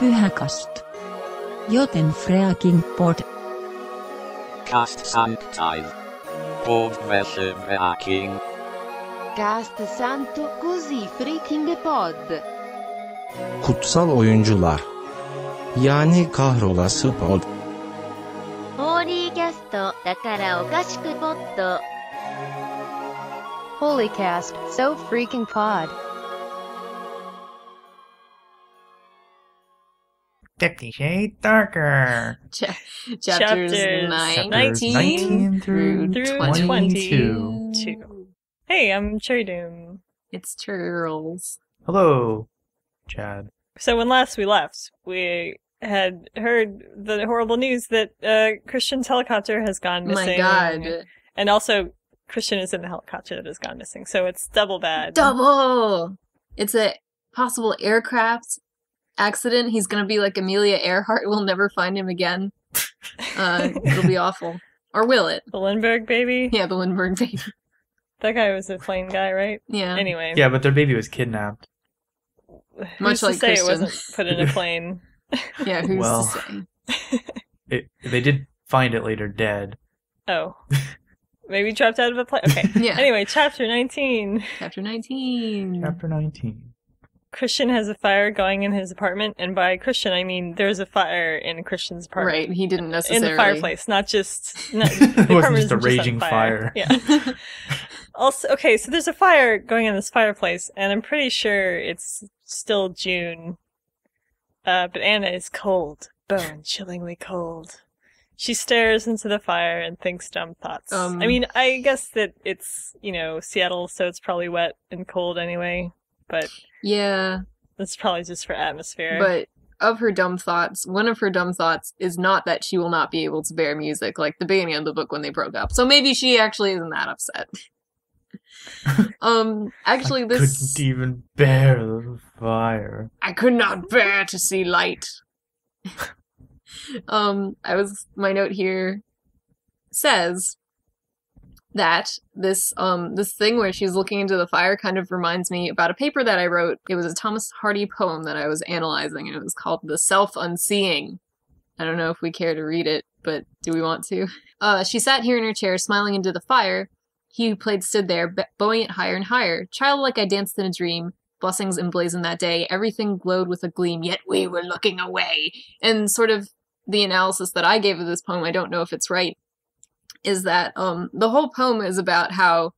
pyhäkast. Joten freaking pod. Cast sanctize. Podvesse freaking. Cast santo così freaking pod. Kutsal oyuncular. Yani kahrolası pod. ホーリーキャストだからおかしくポッド Holy cast, so freaking pod. 50 Shades Darker. Chapters 19 through 22. Hey, I'm Cherry Doom. It's Turtles. Hello, Chad. So when last we left, we had heard the horrible news that Christian's helicopter has gone missing. My god. And also, Christian is in the helicopter that has gone missing, so it's double bad. Double! It's a possible aircraft accident. He's gonna be like Amelia Earhart. We'll never find him again. It'll be awful. Or will it? The Lindbergh baby? Yeah, the Lindbergh baby. That guy was a plane guy, right? Yeah. Anyway. Yeah, but their baby was kidnapped. Much like to say Christian. it wasn't put in a plane. Yeah, who's Well. to say? They did find it later dead. Oh. Maybe dropped out of a plane. Okay. Yeah. Anyway, chapter 19. Chapter 19. Chapter 19. Christian has a fire going in his apartment, and by Christian I mean there's a fire in Christian's apartment. Right, he didn't necessarily... In the fireplace, not just... the It wasn't apartment just a isn't on raging fire. Yeah. Also, okay, so there's a fire going in this fireplace, and I'm pretty sure it's still June. But Anna is cold. Bone-chillingly cold. She stares into the fire and thinks dumb thoughts. I mean, I guess that it's, Seattle, so it's probably wet and cold anyway, but... Yeah. That's probably just for atmosphere. But of her dumb thoughts, one of her dumb thoughts is not that she will not be able to bear music, like the beginning of the book when they broke up. So maybe she actually isn't that upset. Actually, I this... couldn't even bear the fire. I could not bear to see light. My note here says that this thing where she's looking into the fire kind of reminds me about a paper that I wrote. It was a Thomas Hardy poem that I was analyzing, and it was called The Self-Unseeing. I don't know if we care to read it, but do we want to? She sat here in her chair, smiling into the fire. He who played stood there, bowing it higher and higher. Childlike I danced in a dream. Blessings emblazoned that day. Everything glowed with a gleam, yet we were looking away. And sort of the analysis that I gave of this poem, I don't know if it's right, is that the whole poem is about how,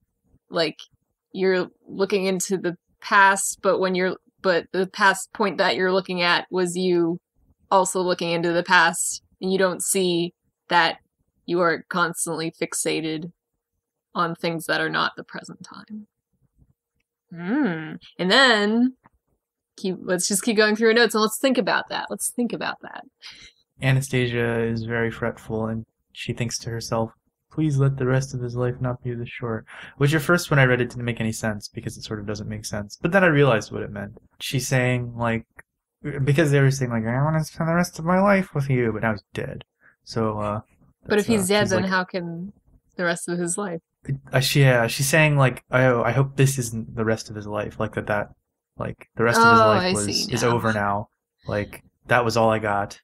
like, you're looking into the past, but the past point that you're looking at was you also looking into the past, and you don't see that you are constantly fixated on things that are not the present time. And then let's just keep going through her notes and let's think about that. Anastasia is very fretful, and she thinks to herself, please let the rest of his life not be this short. Which at first when I read it didn't make any sense, because it sort of doesn't make sense. But then I realized what it meant. She's saying, like, because they were saying, like, I want to spend the rest of my life with you, but now he's dead. So, but if he's dead, then like, how can the rest of his life? She's saying, like, I hope this isn't the rest of his life. Like, like, the rest of his life is over now. Like, that was all I got.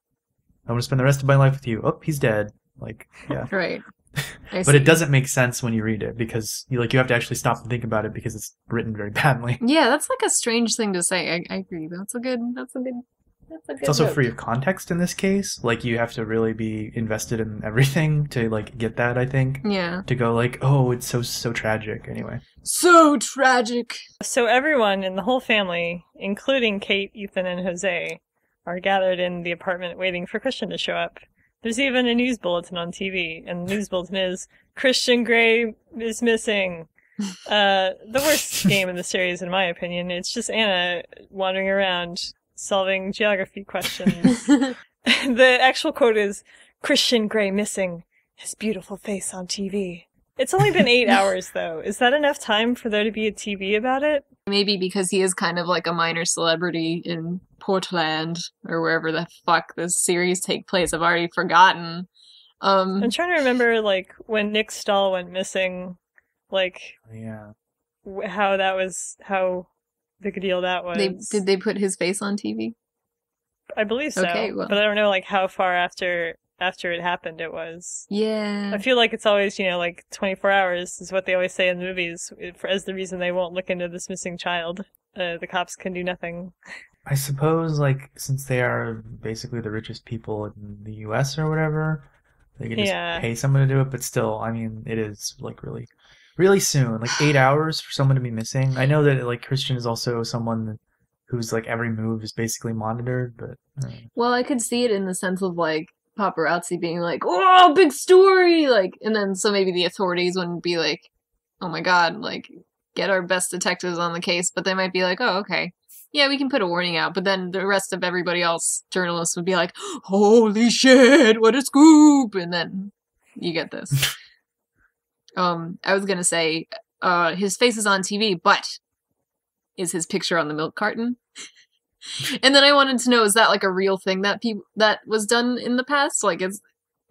I want to spend the rest of my life with you. Oh, he's dead. Like, yeah. Right. But it doesn't make sense when you read it, because you have to actually stop and think about it, because it's written very badly. Yeah, that's like a strange thing to say. I agree. That's a good It's also note. free of context in this case. Like, you have to really be invested in everything to, like, get that, I think. Yeah. To go, like, oh, it's so tragic. Anyway. So tragic! So everyone in the whole family, including Kate, Ethan, and Jose, are gathered in the apartment waiting for Christian to show up. There's even a news bulletin on TV, and the news bulletin is, Christian Grey is missing. The worst game in the series, in my opinion. It's just Anna wandering around, solving geography questions. The actual quote is, Christian Grey missing, his beautiful face on TV. It's only been 8 hours, though. Is that enough time for there to be a TV about it? Maybe because he is kind of like a minor celebrity in Portland, or wherever the fuck this series take place. I've already forgotten. I'm trying to remember, like, when Nick Stahl went missing, like, Yeah. How big a deal that was. Did they put his face on TV? I believe so. Okay, well. But I don't know like how far after it happened it was. Yeah. I feel like it's always, like 24 hours is what they always say in the movies as the reason they won't look into this missing child. The cops can do nothing. I suppose, like, since they are basically the richest people in the U.S. or whatever, they can just pay someone to do it. But still, I mean, it is, like, really, really soon. Like, 8 hours for someone to be missing. I know that, like, Christian is also someone whose, like, every move is basically monitored, but... Well, I could see it in the sense of, like, paparazzi being like, oh, big story! Like, and then so maybe the authorities wouldn't be like, oh my god, like, get our best detectives on the case. But they might be like, oh, okay. Yeah, we can put a warning out, but then the rest of everybody else, journalists, would be like, holy shit, what a scoop! And then you get this. I was gonna say, his face is on TV, but is his picture on the milk carton? And then I wanted to know, is that like a real thing that that was done in the past? Like, it's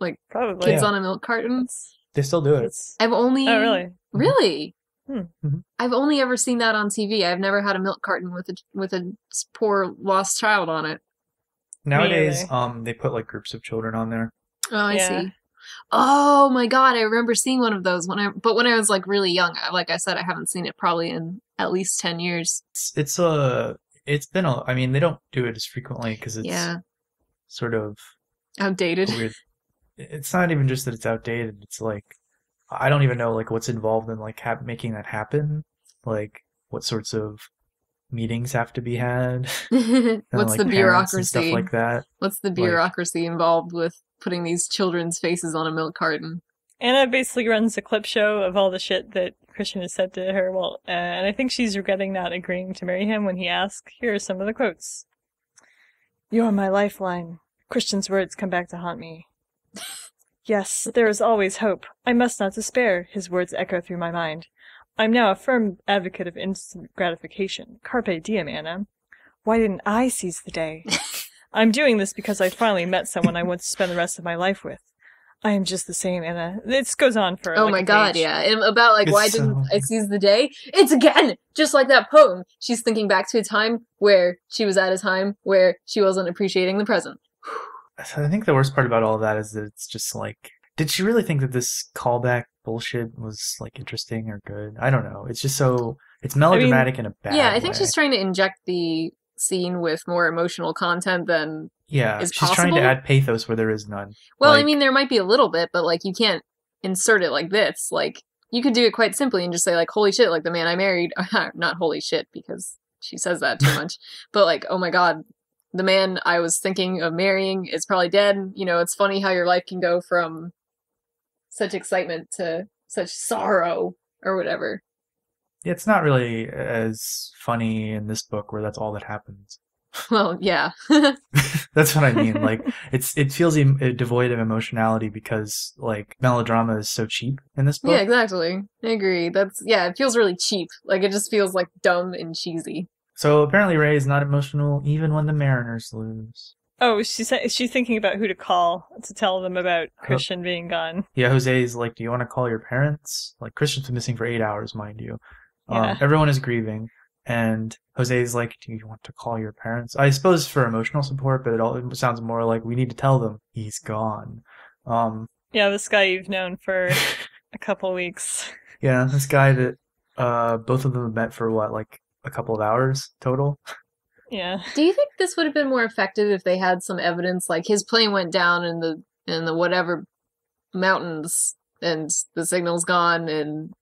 like probably kids on a milk carton? They still do it. I've only... Oh, really? Really? Mm-hmm. I've only ever seen that on TV. I've never had a milk carton with a poor lost child on it. Nowadays, they put like groups of children on there. Oh, I see. Oh my god, I remember seeing one of those when I was like really young. Like I said, I haven't seen it probably in at least 10 years. It's been I mean, they don't do it as frequently because it's sort of outdated. Weird. It's not even just that it's outdated. It's like, I don't even know like what's involved in like making that happen. Like what sorts of meetings have to be had. What's like, the bureaucracy? And stuff like that. What's the bureaucracy involved with putting these children's faces on a milk carton? Anna basically runs a clip show of all the shit that Christian has said to her. Well, and I think she's regretting not agreeing to marry him when he asks. Here are some of the quotes. "You're my lifeline. Christian's words come back to haunt me. Yes, there is always hope. I must not despair. His words echo through my mind. I'm now a firm advocate of instant gratification. Carpe diem, Anna. Why didn't I seize the day? I'm doing this because I finally met someone I want to spend the rest of my life with. I am just the same, Anna." This goes on for oh like my a god, page. yeah. And about like, why didn't I seize the day? It's again just like that poem. She's thinking back to a time where she was at a time where she wasn't appreciating the present. I think the worst part about all of that is that it's just like, did she really think that this callback bullshit was like interesting or good? I don't know. It's just it's melodramatic in a bad way. Yeah, I think she's trying to inject the scene with more emotional content than is she's possible. Trying to add pathos where there is none. Well, I mean, there might be a little bit, but like you can't insert it like this. Like you could do it quite simply and just say like, holy shit, like the man I married. Not holy shit, because she says that too much. But like, oh my god, the man I was thinking of marrying is probably dead. You know, it's funny how your life can go from such excitement to such sorrow or whatever. It's not really as funny in this book where that's all that happens. Well, yeah. That's what I mean. Like, it feels devoid of emotionality because, like, melodrama is so cheap in this book. Yeah, exactly. I agree. It feels really cheap. Like, it just feels, like, dumb and cheesy. So, apparently Ray is not emotional even when the Mariners lose. Oh, she's thinking about who to call to tell them about Christian being gone. Yeah, Jose's like, do you want to call your parents? Like, Christian's been missing for 8 hours, mind you. Yeah. Everyone is grieving. And Jose's like, do you want to call your parents? I suppose for emotional support, but it sounds more like we need to tell them he's gone. Yeah, this guy you've known for a couple weeks. Yeah, this guy that both of them have met for what, like a couple of hours total? Yeah. Do you think this would have been more effective if they had some evidence, like his plane went down in the whatever mountains and the signal's gone and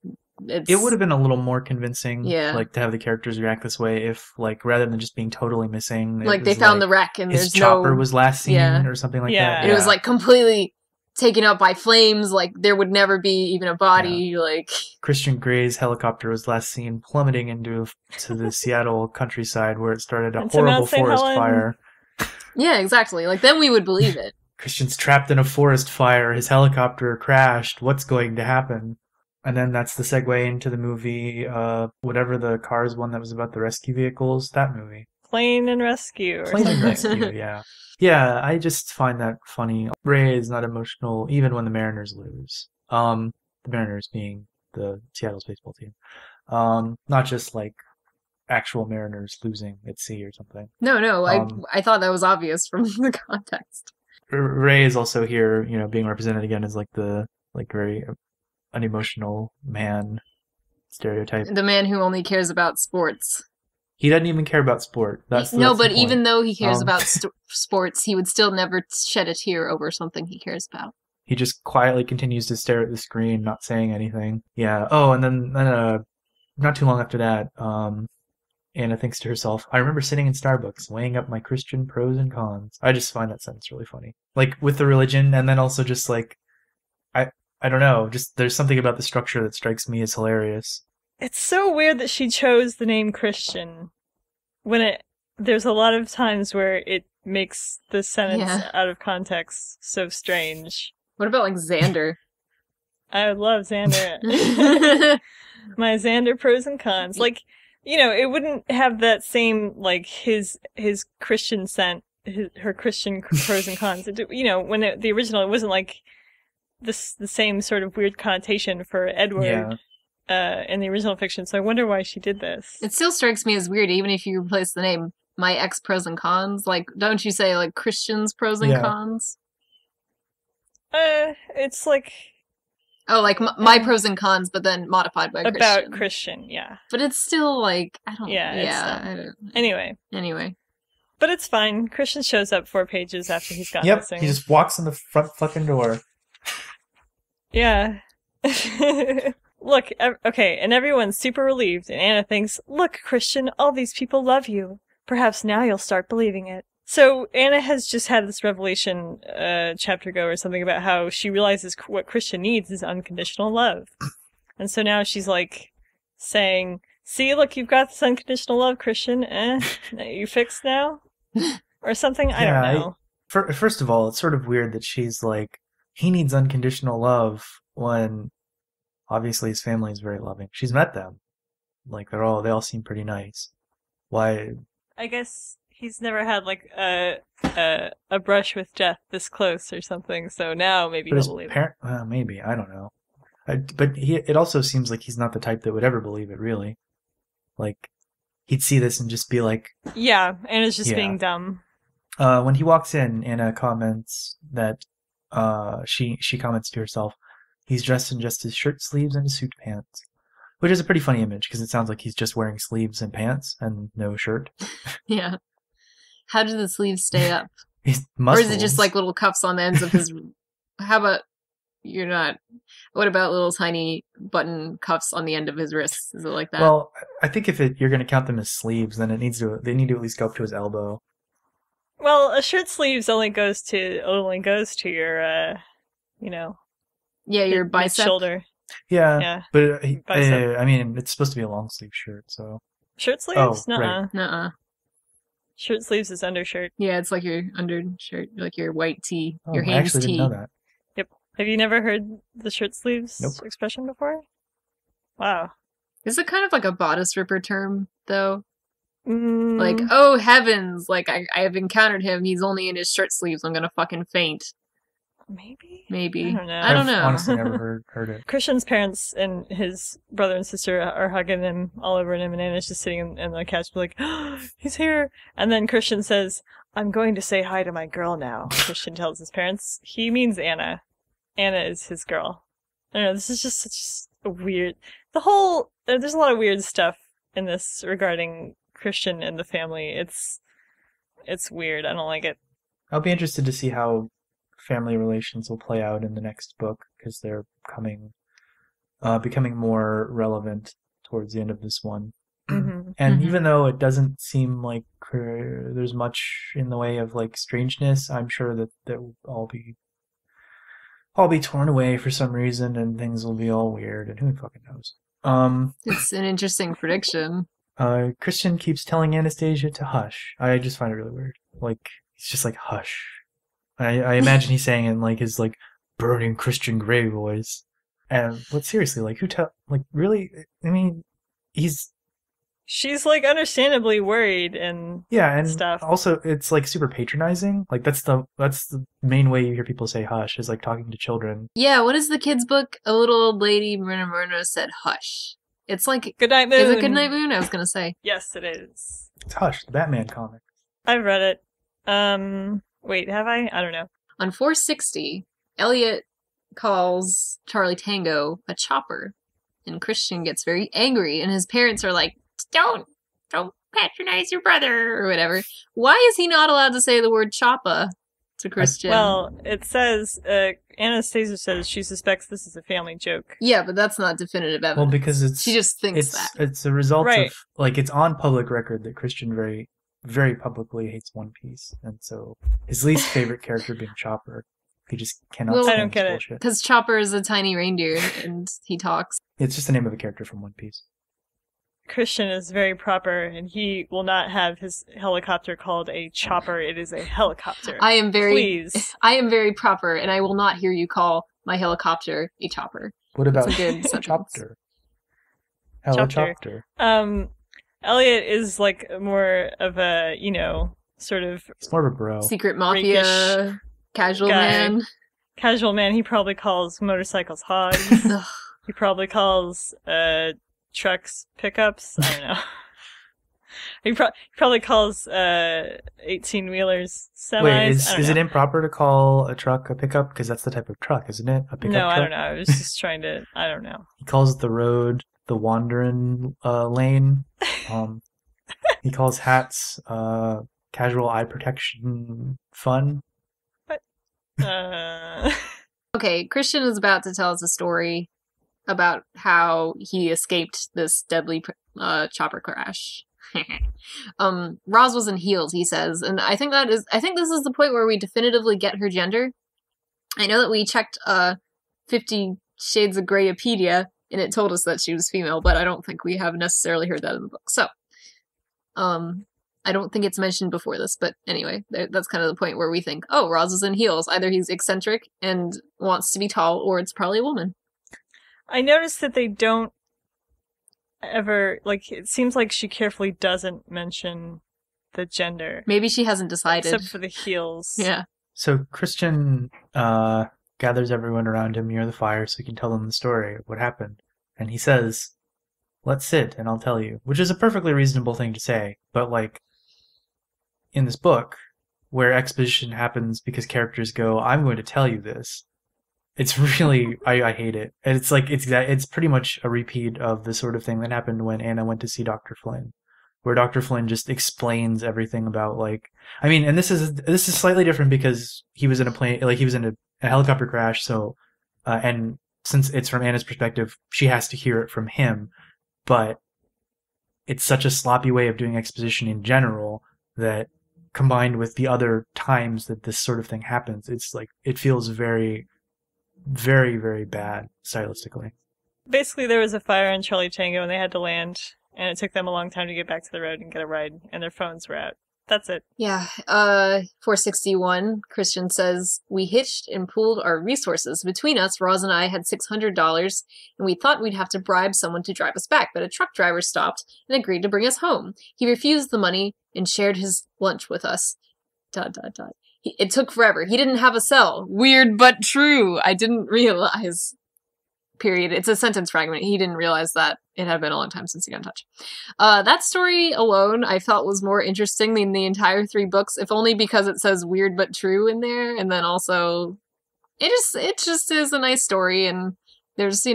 it would have been a little more convincing, yeah, like to have the characters react this way if, like, rather than just being totally missing, like they found the wreck and his there's chopper was last seen or something like that. And it was like completely taken up by flames. Like there would never be even a body. Like Christian Gray's helicopter was last seen plummeting into the Seattle countryside where it started a horrible forest fire. Yeah, exactly. Like then we would believe it. Christian's trapped in a forest fire. His helicopter crashed. What's going to happen? And then that's the segue into the movie, whatever the Cars one that was about the rescue vehicles, that movie. Plane and Rescue. Plane and Rescue, yeah. Yeah, I just find that funny. Ray is not emotional even when the Mariners lose. The Mariners being the Seattle baseball team. Not just like actual mariners losing at sea or something. No, I thought that was obvious from the context. Ray is also here, being represented again as like the very unemotional man stereotype. The man who only cares about sports. He doesn't even care about sport. That's but even though he cares about sports, he would still never shed a tear over something he cares about. He just quietly continues to stare at the screen, not saying anything. Yeah. Oh, and then not too long after that, Anna thinks to herself, I remember sitting in Starbucks, weighing up my Christian pros and cons. I just find that sentence really funny. Like, with the religion, and then also just like, I don't know, just there's something about the structure that strikes me as hilarious. It's so weird that she chose the name Christian when there's a lot of times where it makes the sentence out of context so strange. What about, like, Xander? I would love Xander. My Xander pros and cons. Like, it wouldn't have that same, like, his Christian her Christian pros and cons. When the original, it wasn't, like, the same sort of weird connotation for Edward in the original fiction. So I wonder why she did this. It still strikes me as weird, even if you replace the name, my ex pros and cons. Like, don't you say, like, Christian's pros and cons? It's like... Oh, like my pros and cons, but then modified by Christian. About Christian, yeah. But it's still like, I don't... I don't... Anyway. But it's fine. Christian shows up 4 pages after he's gone missing. He just walks in the front fucking door. Yeah. Look, okay, and everyone's super relieved, and Anna thinks, look, Christian, all these people love you. Perhaps now you'll start believing it. So Anna has just had this revelation chapter ago or something about how she realizes what Christian needs is unconditional love. And so now she's like saying, see, look, you've got this unconditional love, Christian. You fixed now? Or something? I don't know. First of all, it's sort of weird that she's like, he needs unconditional love when obviously his family is very loving. She's met them. Like, they all seem pretty nice. Why? I guess he's never had like a brush with death this close or something, so now maybe he'll believe it. Maybe, I don't know. But it also seems like he's not the type that would ever believe it, really. Like, he'd see this and just be like... Yeah, Anna's just being dumb. When he walks in, Anna comments that she comments to herself, he's dressed in just his shirt sleeves and his suit pants. Which is a pretty funny image, because it sounds like he's just wearing sleeves and pants and no shirt. Yeah. How do the sleeves stay up? Or is it just like little cuffs on the ends of his... How about what about little tiny button cuffs on the end of his wrists? Is it like that? Well, I think if you're going to count them as sleeves, then they need to at least go up to his elbow. Well, a shirt sleeves only goes to your, your bicep. Shoulder. Yeah. But, I mean, it's supposed to be a long sleeve shirt, so... Shirt sleeves? Oh, Nuh-uh. Right. Nuh-uh. Shirt sleeves is undershirt. Yeah, it's like your undershirt, like your white tee, your I Hanes actually tee. didn't know that. Yep. Have you never heard the shirt sleeves expression before? Wow. Is it kind of like a bodice ripper term, though? Mm. Like, oh heavens, like I have encountered him, he's only in his shirt sleeves, I'm gonna fucking faint. Maybe. I don't know. I've honestly never heard it. Christian's parents and his brother and sister are hugging him all over him, and Anna's just sitting in the couch like, oh, he's here. And then Christian says, I'm going to say hi to my girl now. Christian tells his parents. He means Anna. Anna is his girl. I don't know, this is just such a weird... There's a lot of weird stuff in this regarding Christian and the family. It's weird. I don't like it. I'll be interested to see how family relations will play out in the next book, because they're becoming more relevant towards the end of this one. Mm-hmm. And even though it doesn't seem like there's much in the way of like strangeness, I'm sure that will all be torn away for some reason, and things will be all weird, and who fucking knows. It's an interesting prediction. Christian keeps telling Anastasia to hush. I just find it really weird. Like, he's just like, hush. I imagine he's saying it in like his like burning Christian Grey voice. But seriously, like, really? I mean, she's like understandably worried and stuff. Also, it's like super patronizing. Like, that's the main way you hear people say hush, is like talking to children. Yeah, what is the kid's book? A little old lady, Myrna said hush. It's like Good Night Moon. Is it Good Night Moon? I was gonna say. Yes, it is. It's Hush, the Batman comic. I've read it. Wait, have I? I don't know. On 460, Elliot calls Charlie Tango a chopper, and Christian gets very angry, and his parents are like, don't patronize your brother, or whatever. Why is he not allowed to say the word choppa to Christian? Well, it says, Anastasia says she suspects this is a family joke. Yeah, but that's not definitive evidence. Well, because she just thinks that. It's a result Right. of, like, it's on public record that Christian very, very publicly hates One Piece, and so his least favorite character being Chopper. He just cannot Well, stand I don't get this it. bullshit. Because Chopper is a tiny reindeer, and he talks. It's just the name of a character from One Piece. Christian is very proper, and he will not have his helicopter called a chopper. It is a helicopter. I am Please. very proper, and I will not hear you call my helicopter a chopper. What about It's a good sentence. Chopter? Chopter. Helicopter. Elliot is like more of a, sort of It's more of a bro. Secret mafia, Rakish casual guy. man. casual man. He probably calls motorcycles hogs. Ugh. He probably calls trucks pickups. I don't know. He probably calls 18-wheelers semis. Wait, I is don't it know. improper to call a truck a pickup? Because that's the type of truck, isn't it? A pickup No, truck? I don't know. I was just trying to. I don't know. He calls the road the wandering lane. He calls hats casual eye protection fun. Okay, Christian is about to tell us a story about how he escaped this deadly chopper crash. Roz was in heels, he says, and I think this is the point where we definitively get her gender. I know that we checked 50 Shades of Grayopedia, and it told us that she was female, but I don't think we have necessarily heard that in the book. So, I don't think it's mentioned before this, but anyway, that's kind of the point where we think, oh, Roz is in heels. Either he's eccentric and wants to be tall, or it's probably a woman. I noticed that they don't ever, it seems like she carefully doesn't mention the gender. Maybe she hasn't decided. Except for the heels. Yeah. So Christian gathers everyone around him near the fire so he can tell them the story of what happened. And he says, let's sit and I'll tell you. Which is a perfectly reasonable thing to say. But, in this book, where exposition happens because characters go, I'm going to tell you this, it's really, I hate it. And it's pretty much a repeat of the sort of thing that happened when Anna went to see Dr. Flynn, where Dr. Flynn just explains everything about, and this is slightly different because he was in a plane, he was in a helicopter crash, so, and since it's from Anna's perspective, she has to hear it from him, but it's such a sloppy way of doing exposition in general that, combined with the other times that this sort of thing happens, it feels very, very, very bad stylistically. Basically, there was a fire on Charlie Tango and they had to land, and it took them a long time to get back to the road and get a ride, and their phones were out. That's it. Yeah. 461, Christian says, we hitched and pooled our resources. Between us, Roz and I had $600, and we thought we'd have to bribe someone to drive us back, but a truck driver stopped and agreed to bring us home. He refused the money and shared his lunch with us. ... It took forever. He didn't have a cell. Weird but true. I didn't realize. Period. It's a sentence fragment. He didn't realize that it had been a long time since he got in touch. That story alone I felt was more interesting than the entire 3 books, if only because it says weird but true in there, and then also it just is a nice story, and there's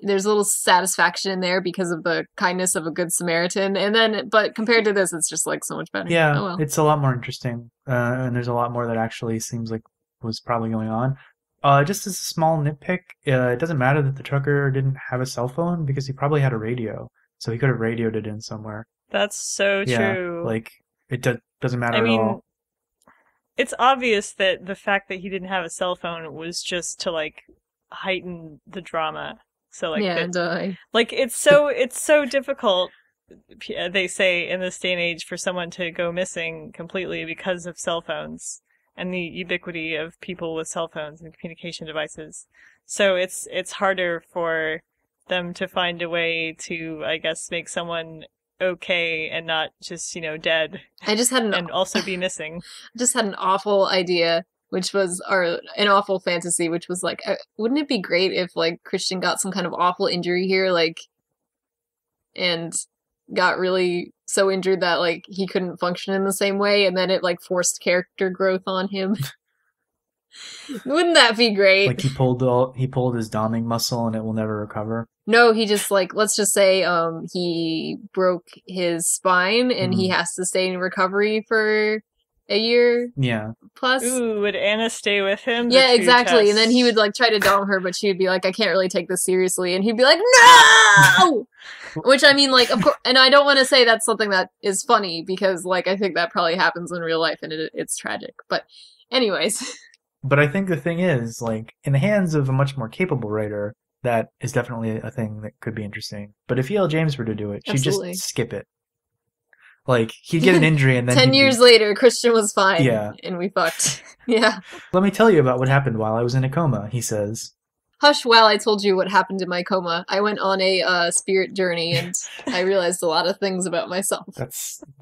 there's a little satisfaction in there because of the kindness of a good Samaritan, but compared to this, it's just so much better. Yeah, oh, well. It's a lot more interesting, and there's a lot more that actually seems like was probably going on. Just as a small nitpick, it doesn't matter that the trucker didn't have a cell phone because he probably had a radio, so he could have radioed it in somewhere. That's so true. It doesn't matter at all. It's obvious that the fact that he didn't have a cell phone was just to heighten the drama. So it's so difficult, they say, in this day and age for someone to go missing completely because of cell phones and the ubiquity of people with cell phones and communication devices. So it's harder for them to find a way to, I guess, make someone okay and not just, dead. I just had and also be missing. Just had an awful idea which was an awful fantasy, which was like, wouldn't it be great if like Christian got some kind of awful injury here, like, and got really so injured that like he couldn't function in the same way, and then it like forced character growth on him. Wouldn't that be great? Like he pulled his doming muscle and it will never recover. No, he just like, let's just say he broke his spine and he has to stay in recovery for a year. Yeah. Plus. Ooh, would Anna stay with him? Yeah, exactly. And then he would like try to dom her, but she would be like, I can't really take this seriously. And he'd be like, no! Which I mean, like, of course, and I don't want to say that's something that is funny because like I think that probably happens in real life and it's tragic. But anyways. But I think the thing is, like, in the hands of a much more capable writer, that is definitely a thing that could be interesting. But if E.L.James were to do it, she'd just skip it. Like, he'd get an injury and then 10 years later, Christian was fine. Yeah. And we fucked. Yeah. Let me tell you about what happened while I was in a coma, he says. Hush, while I told you what happened in my coma. I went on a spirit journey and I realized a lot of things about myself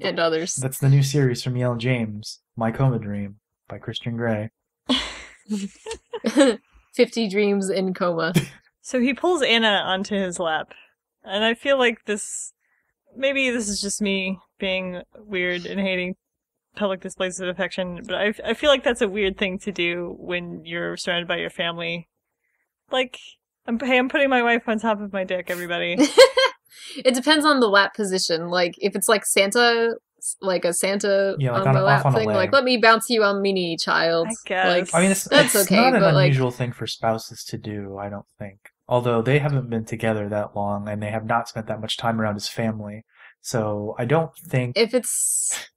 and others. That's the new series from E.L.James, My Coma Dream, by Christian Grey. 50 dreams in coma. So he pulls Anna onto his lap. And I feel like maybe this is just me being weird and hating public displays of affection, but I feel like that's a weird thing to do when you're surrounded by your family. Like, hey, I'm putting my wife on top of my dick, everybody. It depends on the lap position. Like, if it's like Santa, like a Santa like on the lap on thing, like, let me bounce you on me knee, child. I guess. Like, I mean, that's it's okay, not an but unusual thing for spouses to do, I don't think. Although they haven't been together that long, and they have not spent that much time around his family. So I don't think... If it's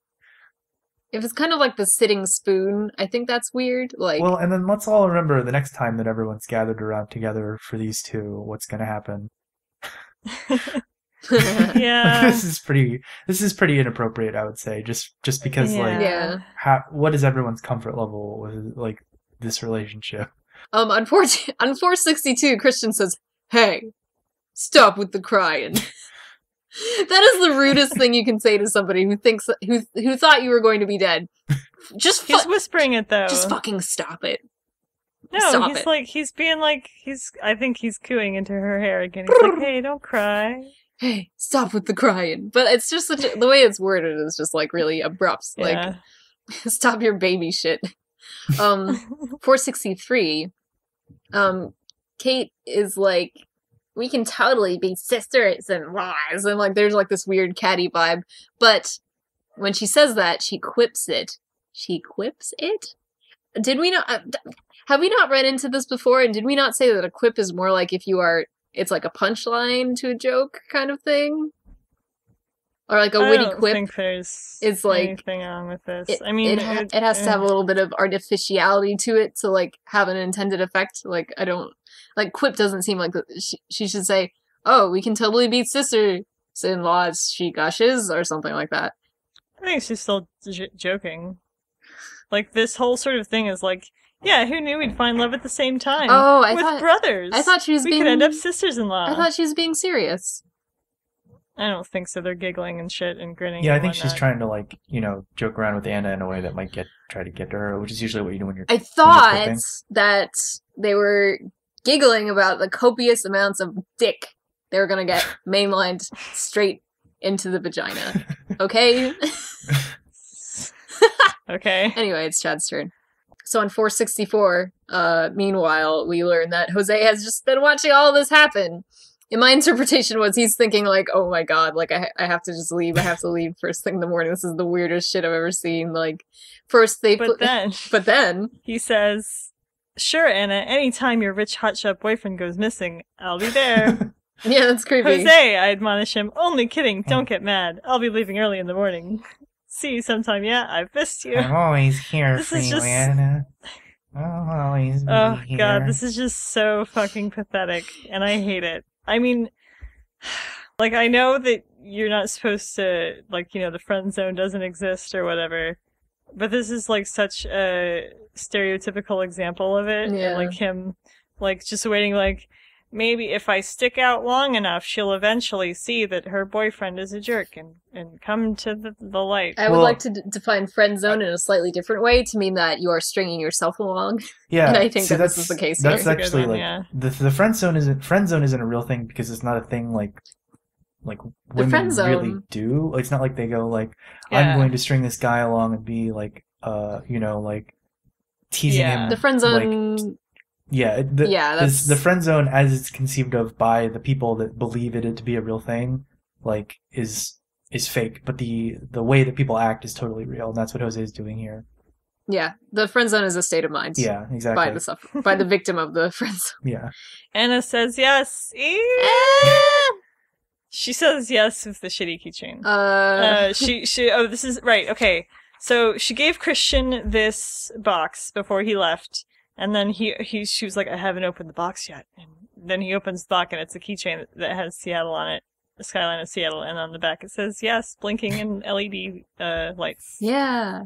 kind of like the sitting spoon, I think that's weird. Like, well, and then let's all remember the next time that everyone's gathered around together for these two, what's going to happen. Yeah. This is pretty inappropriate, I would say, just because what is everyone's comfort level with like this relationship? On 462, Christian says, "Hey, stop with the crying." That is the rudest thing you can say to somebody who thought you were going to be dead. He's whispering it though. Just fucking stop it. No, I think he's cooing into her hair again. He's like, "Hey, don't cry. Hey, stop with the crying." But it's just the way it's worded is just like really abrupt. Yeah. Like, stop your baby shit. 463. Kate is like, we can totally be sisters-in-laws, and like there's like this weird catty vibe. But when she says that, she quips it. She quips it? Did we not? Have we not read into this before? And did we not say that a quip is more like it's like a punchline to a joke kind of thing? Or like a witty quip? I don't think there's anything wrong with this. I mean, it has to have a little bit of artificiality to it to like have an intended effect. Like, I don't, like, quip doesn't seem like she should say, "Oh, we can totally be sisters-in-laws," she gushes, or something like that. I think she's still joking. Like, this whole sort of thing is like, yeah, who knew we'd find love at the same time? Oh, with brothers. I thought we could end up sisters-in-law. I thought she was being serious. I don't think so. They're giggling and shit and grinning. Yeah, and I think whatnot. she's trying to like, joke around with Anna in a way that might try to get to her, which is usually what you do when you're. I thought that they were giggling about the copious amounts of dick they were gonna get mainlined straight into the vagina. Okay. Okay. Anyway, it's Chad's turn. So on 464, meanwhile, we learn that Jose has just been watching all of this happen. And my interpretation was he's thinking like, oh my god, like I have to just leave. I have to leave first thing in the morning. This is the weirdest shit I've ever seen. Like, first but then he says, "Sure, Anna, anytime your rich hotshot boyfriend goes missing, I'll be there." Yeah, that's creepy. Jose, I admonish him, "Only kidding, don't get mad. I'll be leaving early in the morning. See you sometime, yeah? I've missed you." I'm always here this for is you, just... Anna. I'll always be oh here. god, this is just so fucking pathetic, and I hate it. I mean, like, I know that you're not supposed to, like, the friend zone doesn't exist or whatever, but this is, like, such a stereotypical example of it. Yeah. And, like, him, like, just waiting, like, maybe if I stick out long enough, she'll eventually see that her boyfriend is a jerk and come to the light. I would like to define friend zone in a slightly different way to mean that you are stringing yourself along. Yeah, And I think that this is the case here. That's actually like the friend zone isn't a real thing because it's not a thing like women friend zone. really do. It's not like they go like, I'm going to string this guy along and be like, like teasing him. The friend zone. Like, the friend zone as it's conceived of by the people that believe it to be a real thing, like is fake. But the way that people act is totally real, and that's what Jose is doing here. Yeah, the friend zone is a state of mind. Yeah, exactly. By the victim of the friend zone. Yeah. Anna says yes. She says yes with the shitty keychain. This is right. Okay. So she gave Christian this box before he left, and then she was like, I haven't opened the box yet. And then he opens the box, and it's a keychain that has Seattle on it, the skyline of Seattle, and on the back it says yes, blinking in LED lights. Yeah.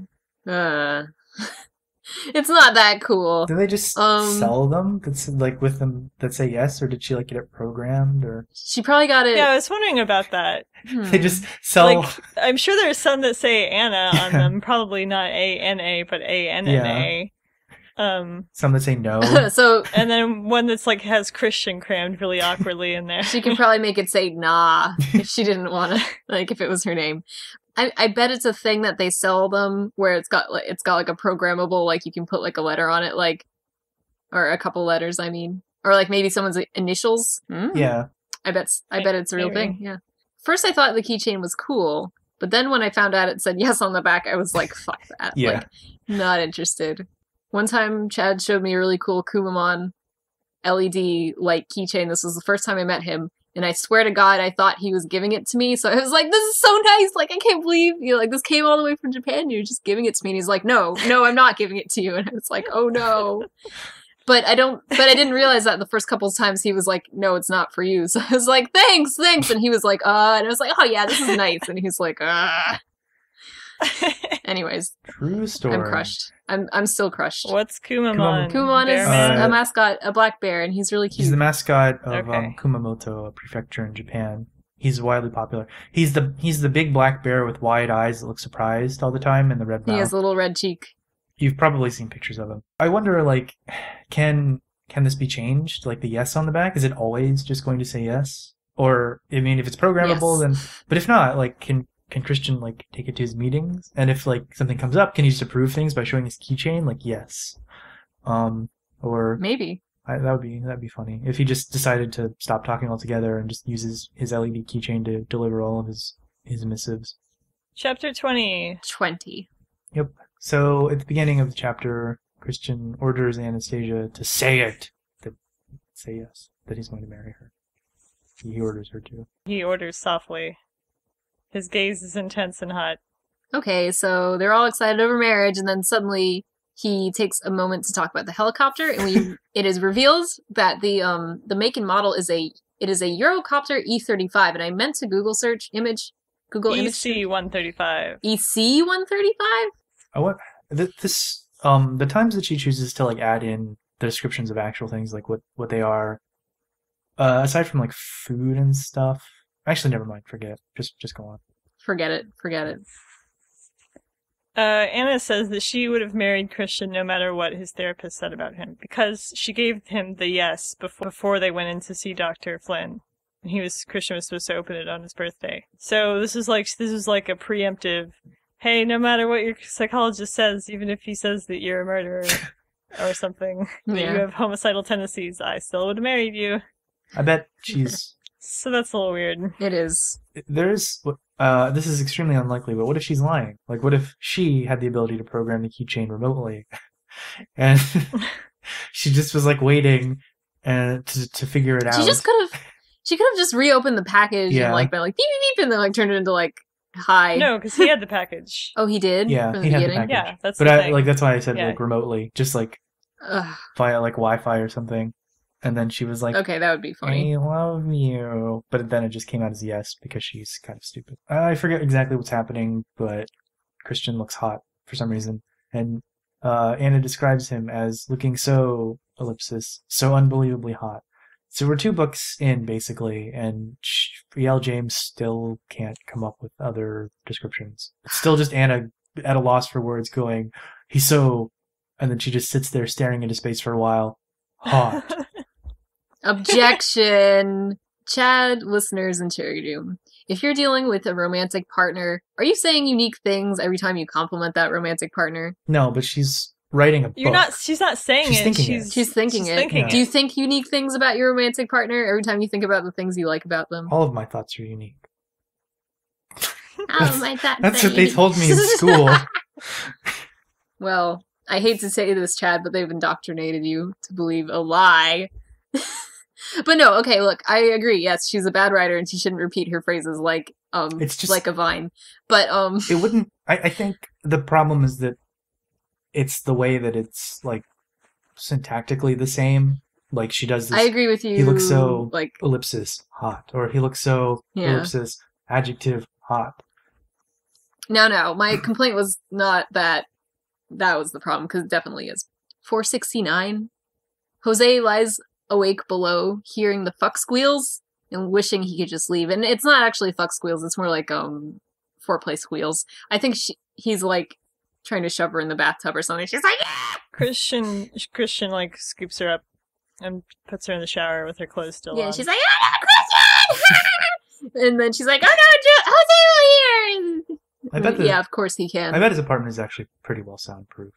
It's not that cool. Do they just sell them? That's like with them that say yes, or did she like get it programmed, or she probably got it? Yeah, I was wondering about that. They just sell. Like, I'm sure there's some that say Anna on them. Probably not ANA, but ANNA. Some that say no. So, and then one that's like has Christian crammed really awkwardly in there. She can probably make it say nah if she didn't want to, like if it was her name. I bet it's a thing that they sell them where it's got like a programmable, like you can put like a letter on it, like, or a couple letters, I mean, or like maybe someone's initials. Yeah. I bet it's a real thing. Yeah. First I thought the keychain was cool, but then when I found out it said yes on the back, I was like, fuck that. Yeah. Like, not interested. One time Chad showed me a really cool Kumamon LED light keychain. This was the first time I met him. And I swear to God, I thought he was giving it to me. So I was like, this is so nice. Like, I can't believe, like, this came all the way from Japan. You're just giving it to me. And he's like, no, I'm not giving it to you. And I was like, oh no. But I didn't realize that the first couple of times he was like, no, it's not for you. So I was like, thanks. And he was like, and I was like, oh yeah, this is nice. And he's like, Anyways. True story. I'm crushed. I'm still crushed. What's Kumamon? Kumamon is a mascot, a black bear, and he's really cute. He's the mascot of Kumamoto, a prefecture in Japan. He's widely popular. He's the big black bear with wide eyes that look surprised all the time and the red mouth. He has a little red cheek. You've probably seen pictures of him. I wonder, like, can this be changed? Like the yes on the back, is it always just going to say yes? Or, I mean, if it's programmable, then... But if not, like, can Christian, like, take it to his meetings? And if, like, something comes up, can he just approve things by showing his keychain? Like, yes. Or... Maybe. That'd be funny. If he just decided to stop talking altogether and just uses his LED keychain to deliver all of his missives. Chapter 20. 20. Yep. So, at the beginning of the chapter, Christian orders Anastasia to say it. Say yes. That he's going to marry her. He orders her to. He orders softly. His gaze is intense and hot. Okay, so they're all excited over marriage, and then suddenly he takes a moment to talk about the helicopter, and it is revealed that the make and model is a Eurocopter E35, and I meant to Google image. EC-135. EC-135? Oh, what? The times that she chooses to, like, add in the descriptions of actual things, like what they are, aside from, like, food and stuff. Actually, never mind. Forget it. Just go on. Forget it. Anna says that she would have married Christian no matter what his therapist said about him, because she gave him the yes before they went in to see Dr. Flynn. And Christian was supposed to open it on his birthday. So this is like a preemptive, hey, no matter what your psychologist says, even if he says that you're a murderer or something, that you have homicidal tendencies, I still would have married you. I bet she's... So that's a little weird. It is. This is extremely unlikely, but what if she's lying? Like, what if she had the ability to program the keychain remotely? And she just was, like, waiting to figure it out. She could have just reopened the package and, like, been like, beep, beep, beep, and then, like, turned it into, like, hi. No, because he had the package. Oh, he did? Yeah, from he the had the beginning? package. Yeah, that's but the thing. that's why I said, like, remotely. Just, like, Ugh. via, like, Wi-Fi or something. And then she was like, okay, that would be funny. I love you. But then it just came out as yes, because she's kind of stupid. I forget exactly what's happening, but Christian looks hot for some reason. And Anna describes him as looking so unbelievably hot. So we're 2 books in, basically, and E.L.James still can't come up with other descriptions. It's still just Anna at a loss for words going, he's so... And then she just sits there staring into space for a while. Hot. Objection! Chad, listeners, and Cherry Doom. If you're dealing with a romantic partner, are you saying unique things every time you compliment that romantic partner? No, but she's writing a book. She's not saying She's it. thinking it. She's thinking it. Do you think unique things about your romantic partner every time you think about the things you like about them? All of my thoughts are unique. That's what they told me in school. Well, I hate to say this, Chad, but they've indoctrinated you to believe a lie. But no, okay, look, I agree. Yes, she's a bad writer and she shouldn't repeat her phrases like It's just, like a vine. But it wouldn't... I think the problem is that it's the way that it's, like, syntactically the same. Like, she does this... I agree with you. He looks so, like, ellipsis, hot. Or he looks so, ellipsis, adjective, hot. No, my complaint was not that was the problem, because it definitely is. 469. Jose lies awake below, hearing the fuck squeals, and wishing he could just leave. And it's not actually fuck squeals, it's more like foreplay squeals. I think he's like trying to shove her in the bathtub or something. She's like, yeah! Christian like scoops her up and puts her in the shower with her clothes still on. Yeah, she's like, oh no, Christian! And then she's like, oh no, Jose will hear! Yeah, of course he can. I bet his apartment is actually pretty well soundproof.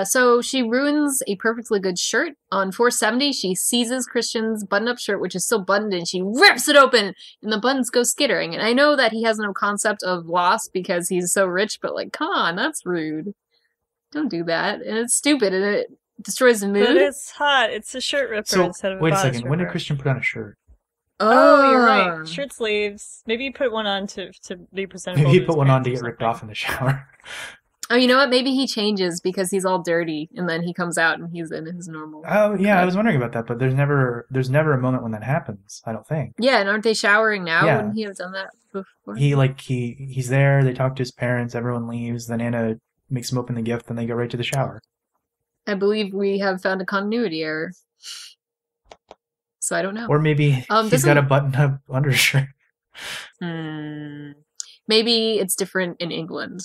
So she ruins a perfectly good shirt. On 470, she seizes Christian's button-up shirt, which is still buttoned, and she rips it open, and the buttons go skittering. And I know that he has no concept of loss because he's so rich, but, like, come on, that's rude. Don't do that. And it's stupid, and it destroys the mood. But it's hot. It's a shirt ripper instead of a wait a bodice second. When did ripper. Christian put on a shirt? Oh, you're right. Shirt sleeves. Maybe you put one on to be presentable. Maybe he put one on to get ripped off in the shower. Oh, you know what? Maybe he changes because he's all dirty, and then he comes out and he's in his normal. Oh, yeah, I was wondering about that, but there's never a moment when that happens, I don't think. Yeah, and aren't they showering now? Yeah. Wouldn't he have done that before? He's there, they talk to his parents, everyone leaves, then Anna makes him open the gift, and they go right to the shower. I believe we have found a continuity error. So I don't know. Or maybe he's got a button-up undershirt. Maybe it's different in England.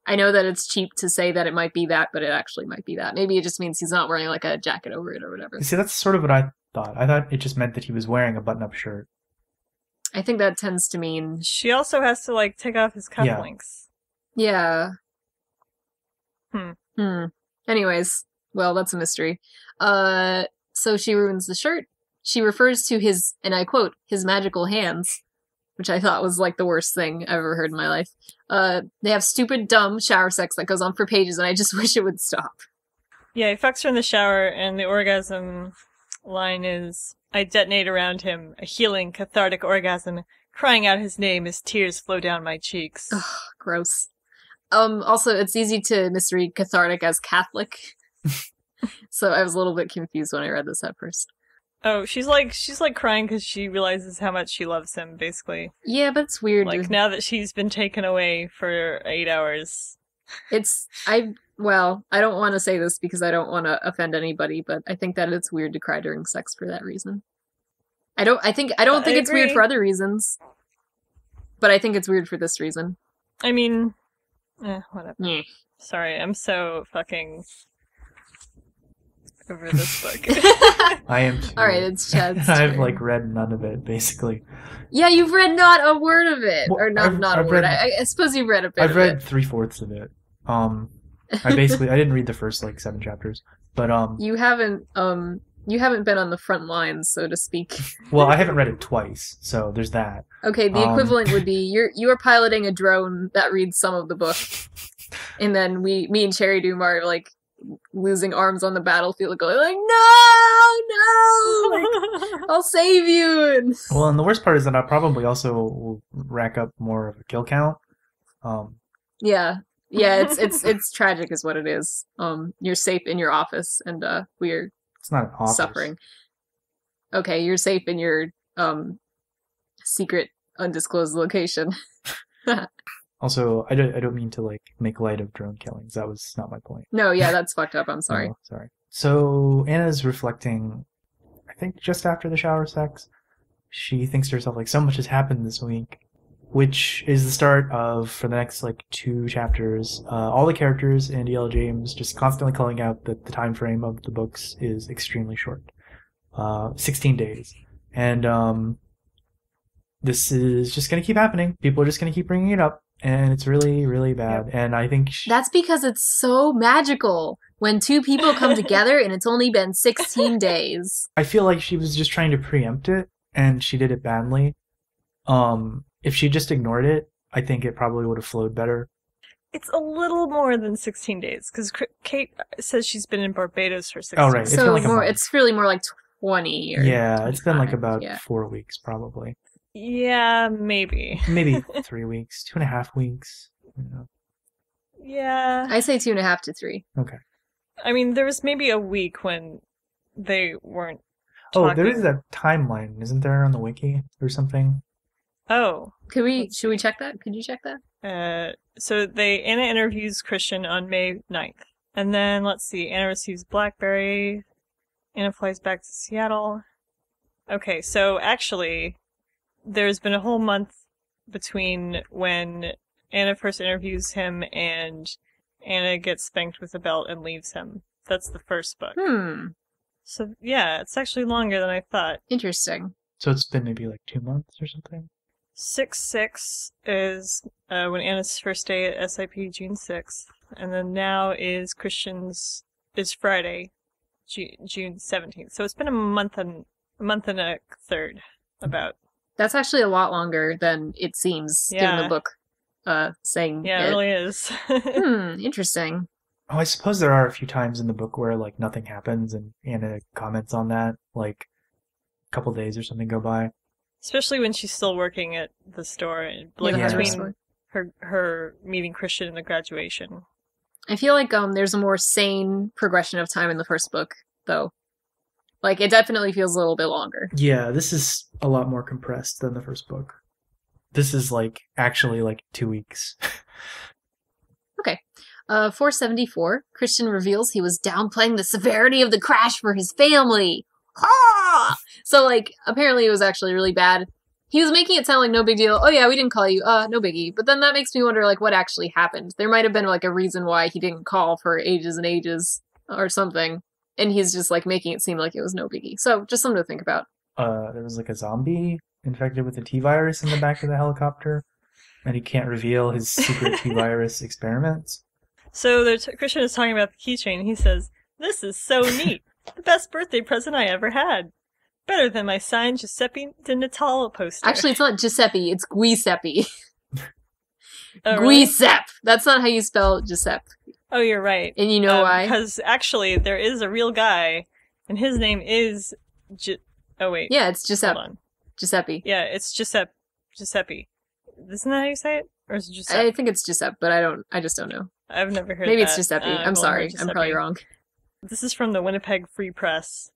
I know that it's cheap to say that it might be that, but it actually might be that. Maybe it just means he's not wearing like a jacket over it or whatever. See, that's sort of what I thought. I thought it just meant that he was wearing a button-up shirt. I think that tends to mean... She also has to, like, take off his cufflinks. Yeah. Anyways, well, that's a mystery. So she ruins the shirt. She refers to his, and I quote, his magical hands, which I thought was, like, the worst thing I've ever heard in my life. They have stupid, dumb shower sex that goes on for pages, and I just wish it would stop. Yeah, he fucks her in the shower, and the orgasm line is, I detonate around him, a healing, cathartic orgasm, crying out his name as tears flow down my cheeks. Ugh, gross. Also, it's easy to misread cathartic as Catholic. So I was a little bit confused when I read this at first. Oh, she's like crying because she realizes how much she loves him, basically. Yeah, but it's weird. Like, now that she's been taken away for 8 hours. I don't want to say this because I don't want to offend anybody, but I think that it's weird to cry during sex for that reason. I don't think it's weird for other reasons, but I think it's weird for this reason. I mean, whatever. Yeah. Sorry, I'm so fucking over this book. I am too. Alright, it's Chad's I've turn. like read none of it, basically. Yeah, you've read not a word of it. Well, or not a word. I suppose you've read a bit I've of read it. 3/4 of it. I didn't read the first like 7 chapters. But You haven't been on the front lines, so to speak. Well, I haven't read it twice, so there's that. Okay, the equivalent would be you are piloting a drone that reads some of the book. And then me and Cherry Doom are like losing arms on the battlefield, going like, no, like, I'll save you. Well, and the worst part is that I probably also will rack up more of a kill count. Yeah, it's tragic, is what it is. You're safe in your office, and we're it's not an office. Suffering. Okay, you're safe in your secret, undisclosed location. Also, I don't mean to like make light of drone killings. That was not my point. No, yeah, that's fucked up. I'm sorry. No, sorry. So Anna's reflecting. I think just after the shower sex, she thinks to herself, like, so much has happened this week, which is the start of, for the next, like, 2 chapters, all the characters and E.L.James just constantly calling out that the time frame of the books is extremely short. 16 days. And this is just going to keep happening. People are just going to keep bringing it up, and it's really, really bad. Yep. And I think... That's because it's so magical when 2 people come together and it's only been 16 days. I feel like she was just trying to preempt it, and she did it badly. If she just ignored it, I think it probably would have flowed better. It's a little more than 16 days, because Kate says she's been in Barbados for 16 days. Oh, right. It's so like it's really more like 20 or yeah, 25. It's been like about 4 weeks, probably. Yeah, maybe. Maybe 3 weeks, 2.5 weeks. Yeah. I say 2.5 to 3. Okay. I mean, there was maybe a week when they weren't talking. Oh, there is that timeline, isn't there, on the wiki or something? Oh. Should we check that? Could you check that? So Anna interviews Christian on May 9th. And then, let's see, Anna receives BlackBerry. Anna flies back to Seattle. Okay, so actually, there's been a whole month between when Anna first interviews him and Anna gets spanked with a belt and leaves him. That's the first book. So, yeah, it's actually longer than I thought. Interesting. So it's been maybe like 2 months or something? 6/6 is when Anna's first day at SIP, June 6th. And then now is Christian's is Friday, June 17th. So it's been a month and a third, about. That's actually a lot longer than it seems, given the book saying Yeah, it really is. Interesting. Oh, I suppose there are a few times in the book where, like, nothing happens and Anna comments on that, like, a couple days or something go by. Especially when she's still working at the store, like between her meeting Christian and the graduation. I feel like there's a more sane progression of time in the first book, though. Like, it definitely feels a little bit longer. Yeah, this is a lot more compressed than the first book. This is, like, actually, like, 2 weeks. Okay. 474, Christian reveals he was downplaying the severity of the crash for his family. Ah! So, like, apparently it was actually really bad. He was making it sound like no big deal. Oh, yeah, we didn't call you. No biggie. But then that makes me wonder, like, what actually happened. There might have been, like, a reason why he didn't call for ages and ages or something. And he's just, like, making it seem like it was no biggie. So, just something to think about. There was, like, a zombie infected with a T-virus in the back of the helicopter. And he can't reveal his secret T-virus experiments. So Christian is talking about the keychain. He says, "This is so neat. The best birthday present I ever had. Better than my signed Giuseppe Di Natale poster." Actually, it's not Giuseppe, it's Giuseppe. Oh, really? Giuseppe. That's not how you spell Giuseppe. Oh, you're right. And you know why? Because actually, there is a real guy, and his name is oh, wait. Yeah, it's Giuseppe. Hold on. Giuseppe. Yeah, it's Giuseppe. Isn't that how you say it? Or is it Giuseppe? I think it's Giuseppe, but I just don't know. I've never heard Maybe that. it's Giuseppe. I'm sorry. I'm probably wrong. This is from the Winnipeg Free Press.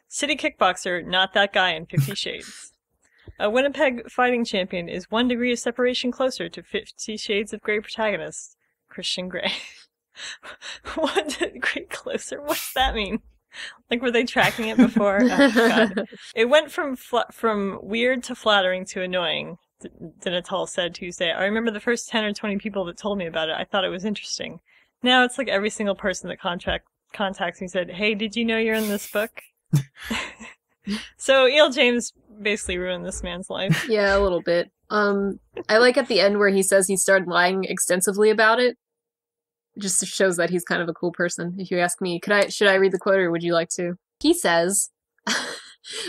City kickboxer, not that guy in 50 Shades. A Winnipeg fighting champion is 1 degree of separation closer to 50 Shades of Grey protagonist, Christian Grey. 1 degree closer? What does that mean? Like, were they tracking it before? Oh, God. It went from weird to flattering to annoying, Di Natale said Tuesday. I remember the first 10 or 20 people that told me about it. I thought it was interesting. Now it's like every single person that contacts me said, "Hey, did you know you're in this book?" So E.L.James basically ruined this man's life. Yeah, a little bit. I like at the end where he says he started lying extensively about it. It just shows that he's kind of a cool person. If you ask me, should I read the quote or would you like to? He says,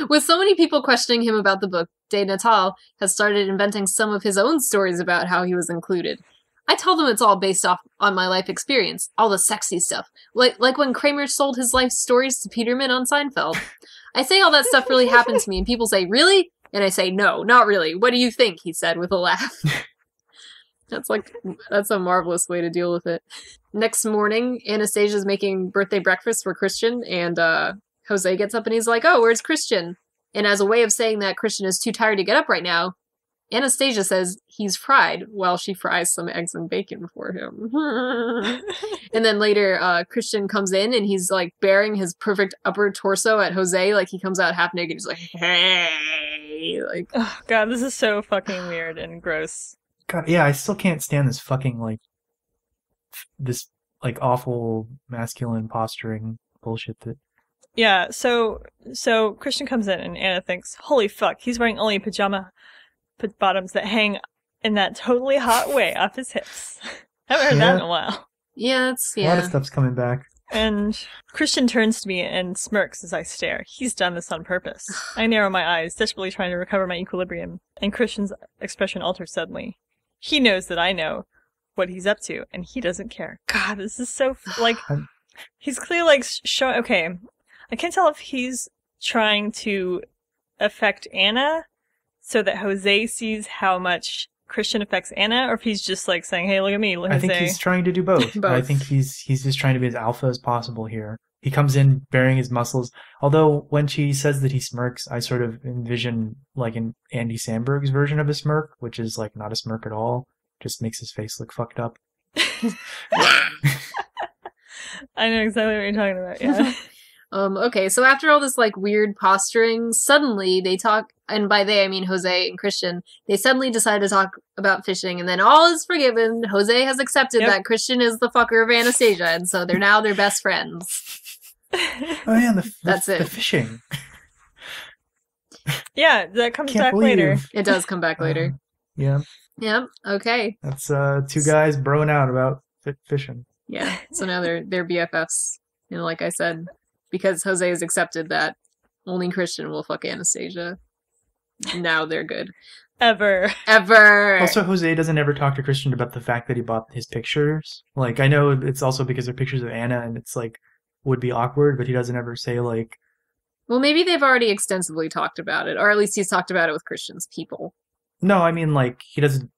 "With so many people questioning him about the book, Di Natale has started inventing some of his own stories about how he was included. I tell them it's all based off on my life experience, all the sexy stuff, like when Kramer sold his life stories to Peterman on Seinfeld. I say all that stuff really happened to me, and people say, 'Really?' And I say, 'No, not really. What do you think?' he said with a laugh." That's a marvelous way to deal with it. Next morning, Anastasia's making birthday breakfast for Christian, and Jose gets up and he's like, "Oh, where's Christian?" And as a way of saying that Christian is too tired to get up right now, Anastasia says he's fried while she fries some eggs and bacon for him. And then later, Christian comes in and he's like baring his perfect upper torso at Jose. Like he comes out half naked. He's like, hey, like, Oh god, this is so fucking weird and gross. God, yeah, I still can't stand this fucking like this like awful masculine posturing bullshit that. Yeah, so Christian comes in and Anna thinks, holy fuck, he's wearing only pajama bottoms that hang in that totally hot way off his hips. Haven't heard that in a while. yeah, it's, A lot of yeah. stuff's coming back. And Christian turns to me and smirks as I stare. He's done this on purpose. I narrow my eyes, desperately trying to recover my equilibrium, and Christian's expression alters suddenly. He knows that I know what he's up to, and he doesn't care. God, this is so, like, he's clearly, like, showing, okay, I can't tell if he's trying to affect Anna so that Jose sees how much Christian affects Anna, or if he's just, like, saying, hey, look at me, Jose. I think he's trying to do both. Both. I think he's just trying to be as alpha as possible here. He comes in bearing his muscles. Although when she says that he smirks, I sort of envision like an Andy Samberg's version of a smirk, which is like not a smirk at all. Just makes his face look fucked up. I know exactly what you're talking about, yeah. Okay, so after all this like weird posturing, suddenly they talk, and by they I mean Jose and Christian, they suddenly decide to talk about fishing, and then all is forgiven. Jose has accepted that Christian is the fucker of Anastasia, and so they're now their best friends. Oh yeah, That's it. The fishing. Yeah, that comes Can't back believe. later. It does come back later. Yeah, Yep, okay. that's two guys broing out about fishing. Yeah, so now they're BFFs. And like I said, because Jose has accepted that only Christian will fuck Anastasia, now they're good. Ever. Also, Jose doesn't ever talk to Christian about the fact that he bought his pictures. Like, I know it's also because they're pictures of Anna, and it's like would be awkward, but he doesn't ever say like. Well, maybe they've already extensively talked about it, or at least he's talked about it with Christian's people. No, I mean like he doesn't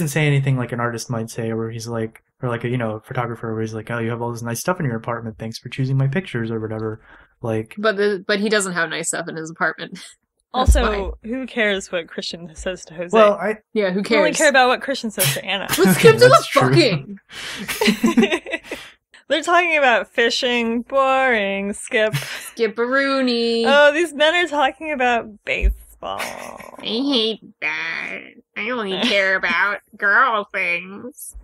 say anything like an artist might say, where he's like, or like a photographer where he's like, oh, you have all this nice stuff in your apartment, thanks for choosing my pictures or whatever. Like, but he doesn't have nice stuff in his apartment. Also, who cares what Christian says to Jose? well, Yeah, who I cares? only care about what Christian says to Anna. Let's skip to the That's true. fucking. They're talking about fishing. Boring. Skip. Skipperoonie. Oh, these men are talking about baseball. I hate that. I only care about girl things.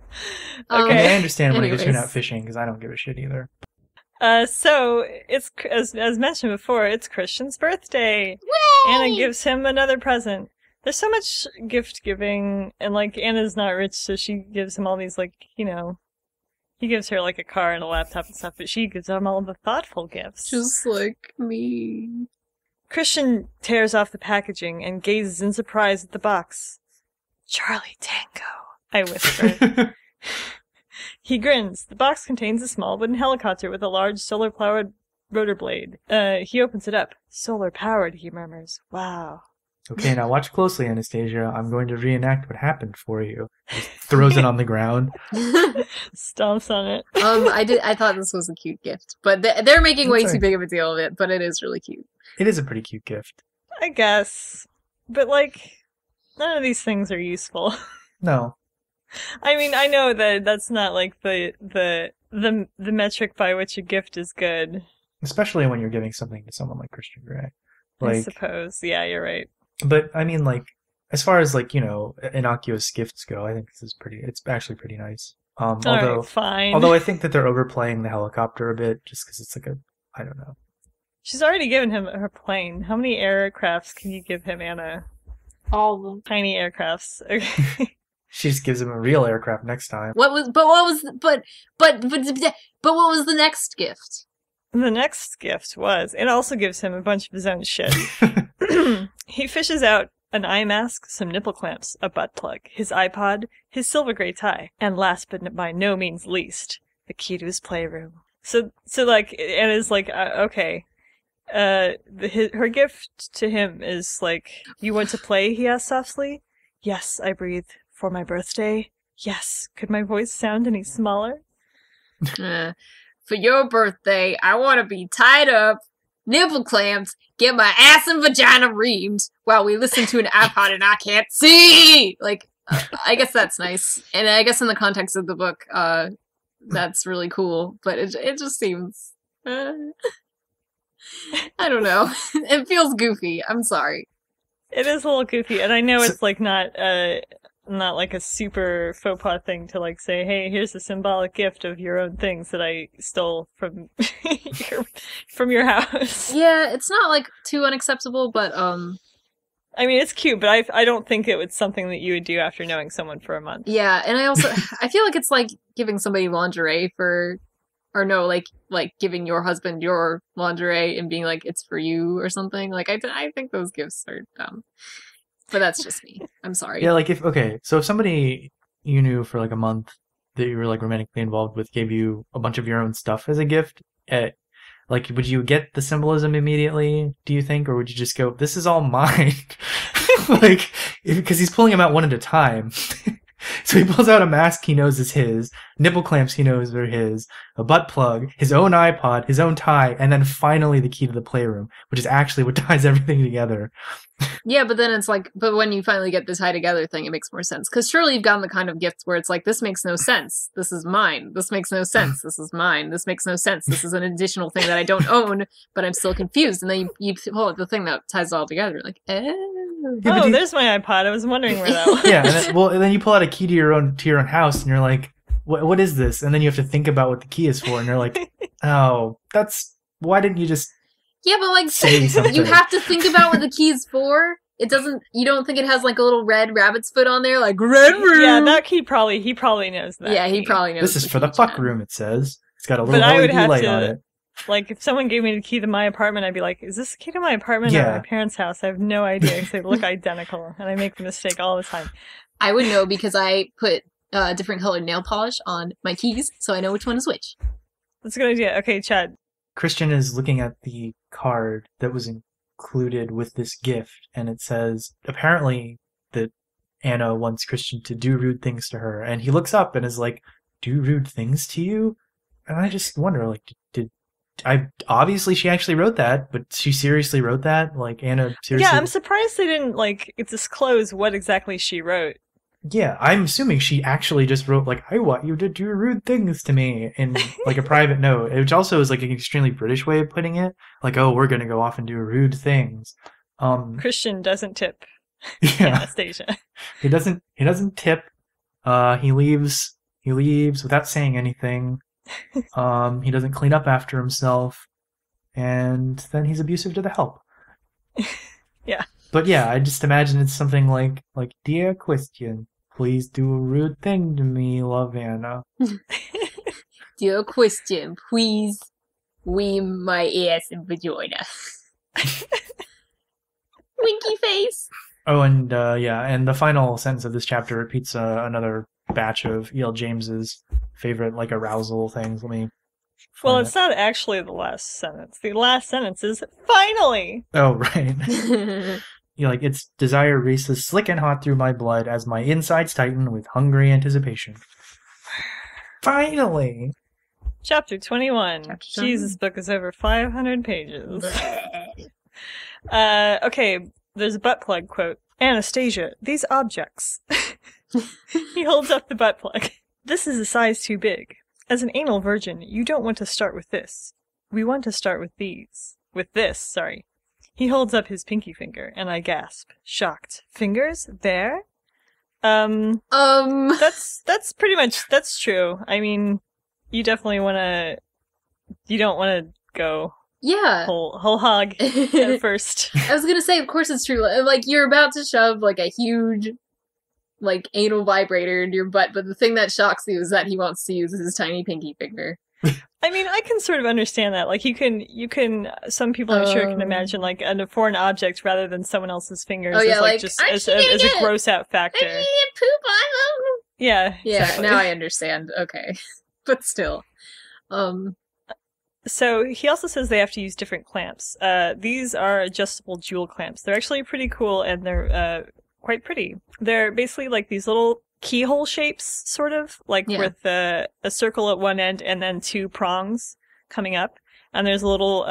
I mean, I understand when anyways. they turn out fishing because I don't give a shit either. So it's as mentioned before, it's Christian's birthday. Anna gives him another present. There's so much gift giving, and like Anna's not rich, so she gives him all these like he gives her like a car and a laptop and stuff, but she gives him all the thoughtful gifts. Just like me. Christian tears off the packaging and gazes in surprise at the box. Charlie Tango, I whisper. He grins. The box contains a small wooden helicopter with a large solar-powered rotor blade. He opens it up. Solar-powered, he murmurs. Wow. Okay, now watch closely, Anastasia. I'm going to reenact what happened for you. Just throws it on the ground. Stomps on it. I thought this was a cute gift, but they're making way Sorry. too big of a deal of it. But it is really cute. It is a pretty cute gift. I guess. But, like, none of these things are useful. No. I mean, I know that that's not, like, the metric by which a gift is good. Especially when you're giving something to someone like Christian Grey. I Like, suppose. Yeah, you're right. but, I mean, like, as far as, like, innocuous gifts go, I think it's actually pretty nice. Alright, fine. Although I think that they're overplaying the helicopter a bit, just because it's like I don't know. She's already given him her plane. How many aircrafts can you give him, Anna? All of them. Tiny aircrafts. Okay. She just gives him a real aircraft next time. What was what was the next gift? The next gift was, it also gives him a bunch of his own shit. He fishes out an eye mask, some nipple clamps, a butt plug, his iPod, his silver gray tie, and last but by no means least, the key to his playroom. So like, Anna's like, okay. Her gift to him is like, you want to play? He asks softly. Yes, I breathe. For my birthday? Yes. Could my voice sound any smaller? For your birthday, I want to be tied up nipple clamps, get my ass and vagina reamed while we listen to an iPod and I can't see. Like, I guess that's nice, and I guess in the context of the book, that's really cool. But it just seems, I don't know. It feels goofy. I'm sorry. It is a little goofy, and I know it's like not like a super faux pas thing to like say, hey, here's a symbolic gift of your own things that I stole from your house. Yeah, it's not like too unacceptable, but I mean, it's cute, but I don't think it was something that you would do after knowing someone for a month. Yeah, and I feel like it's like giving somebody lingerie like giving your husband your lingerie and being like, it's for you or something. Like, I think those gifts are dumb. But that's just me. I'm sorry. Yeah, like if somebody you knew for like a month that you were like romantically involved with gave you a bunch of your own stuff as a gift, like, would you get the symbolism immediately, do you think? Or would you just go, this is all mine? Like, because he's pulling them out one at a time. So he pulls out a mask he knows is his, nipple clamps he knows are his, a butt plug, his own iPod, his own tie, and then finally the key to the playroom, which is actually what ties everything together. Yeah, but then it's like, but when you finally get the tie together thing, it makes more sense. Because surely you've gotten the kind of gifts where it's like, this makes no sense. This is mine. This makes no sense. This is mine. This makes no sense. This is an additional thing that I don't own, but I'm still confused. And then you pull out the thing that ties it all together. Like, Yeah, there's my iPod. I was wondering where that was. Yeah, and then you pull out a key to your own house, and you're like, what is this? And then you have to think about what the key is for, and you're like, oh, why didn't you just yeah, but like, say something? You have to think about what the key is for. It doesn't. You don't think it has like a little red rabbit's foot on there, like red room? Yeah, that key he probably knows that. Yeah, he probably knows. This is for the fuck room. It says it's got a little I would LED have light to, on it. Like, if someone gave me the key to my apartment, I'd be like, is this the key to my apartment or my parents' house? I have no idea because they look identical, and I make the mistake all the time. I would know because I put different colored nail polish on my keys, so I know which one is which. That's a good idea. Okay, Chad. Christian is looking at the card that was included with this gift, and it says, apparently, that Anna wants Christian to do rude things to her, and he looks up and is like, do rude things to you? And I just wonder, like, obviously she actually wrote that, but she seriously wrote that? Like, Anna seriously... Yeah, I'm surprised they didn't, like, disclose what exactly she wrote. Yeah, I'm assuming she actually just wrote, like, I want you to do rude things to me in, like, a private note, which also is, like, an extremely British way of putting it. Like, oh, we're gonna go off and do rude things. Christian doesn't tip. Yeah. Anastasia. He doesn't tip. He leaves without saying anything. He doesn't clean up after himself, and then he's abusive to the help. Yeah. But yeah, I just imagine it's something like, dear Christian, please do a rude thing to me, love Anna. Dear Christian, please wean my ass and vagina. Winky face. Oh, and and the final sentence of this chapter repeats another batch of E.L.James's favorite, like, arousal things. Let me... Well, it's not actually the last sentence. The last sentence is, finally! Oh, right. You're like, its desire races slick and hot through my blood as my insides tighten with hungry anticipation. Finally! Chapter 21. Jesus, book is over 500 pages. Okay, there's a butt plug quote. Anastasia, these objects. He holds up the butt plug. This is a size too big. As an anal virgin, you don't want to start with this. We want to start with these. With this, sorry. He holds up his pinky finger, and I gasp, shocked. Fingers? There? That's pretty much, that's true. I mean, you definitely you don't want to go whole hog at first. I was gonna say, of course it's true. Like, you're about to shove, like, a huge, like, anal vibrator into your butt, but the thing that shocks you is that he wants to use his tiny pinky finger. I mean, I can sort of understand that. Like, you can, some people I'm sure can imagine, like, a foreign object rather than someone else's fingers as, like, just as a gross out factor. I need to poop on them! Yeah. Yeah, exactly. now I understand. Okay. But still. So, he also says they have to use different clamps. These are adjustable jewel clamps. They're actually pretty cool, and they're, quite pretty. They're basically like these little keyhole shapes, sort of, like with a circle at one end and then two prongs coming up. and there's a little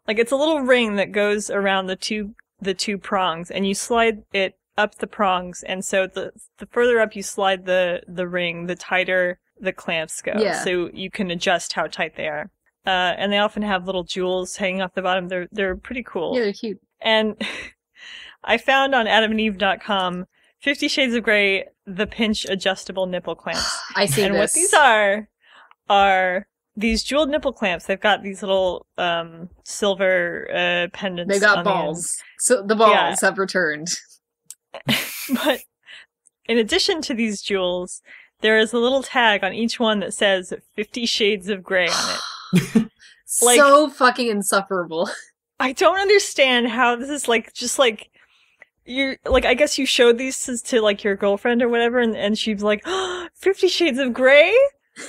it's a little ring that goes around the two prongs, and you slide it up the prongs, and so the further up you slide the ring, the tighter the clamps go. Yeah. So you can adjust how tight they are. And they often have little jewels hanging off the bottom. They're pretty cool. Yeah, they're cute. And I found on adamandeve.com 50 Shades of Grey, the pinch adjustable nipple clamps. I see and this. what these are these jeweled nipple clamps. They've got these little silver pendants. They got on balls. So the balls have returned. But in addition to these jewels, there is a little tag on each one that says 50 Shades of Grey on it. So fucking insufferable. I don't understand how this is you're I guess you showed these to like your girlfriend or whatever, and she's like, 50 Shades of Grey?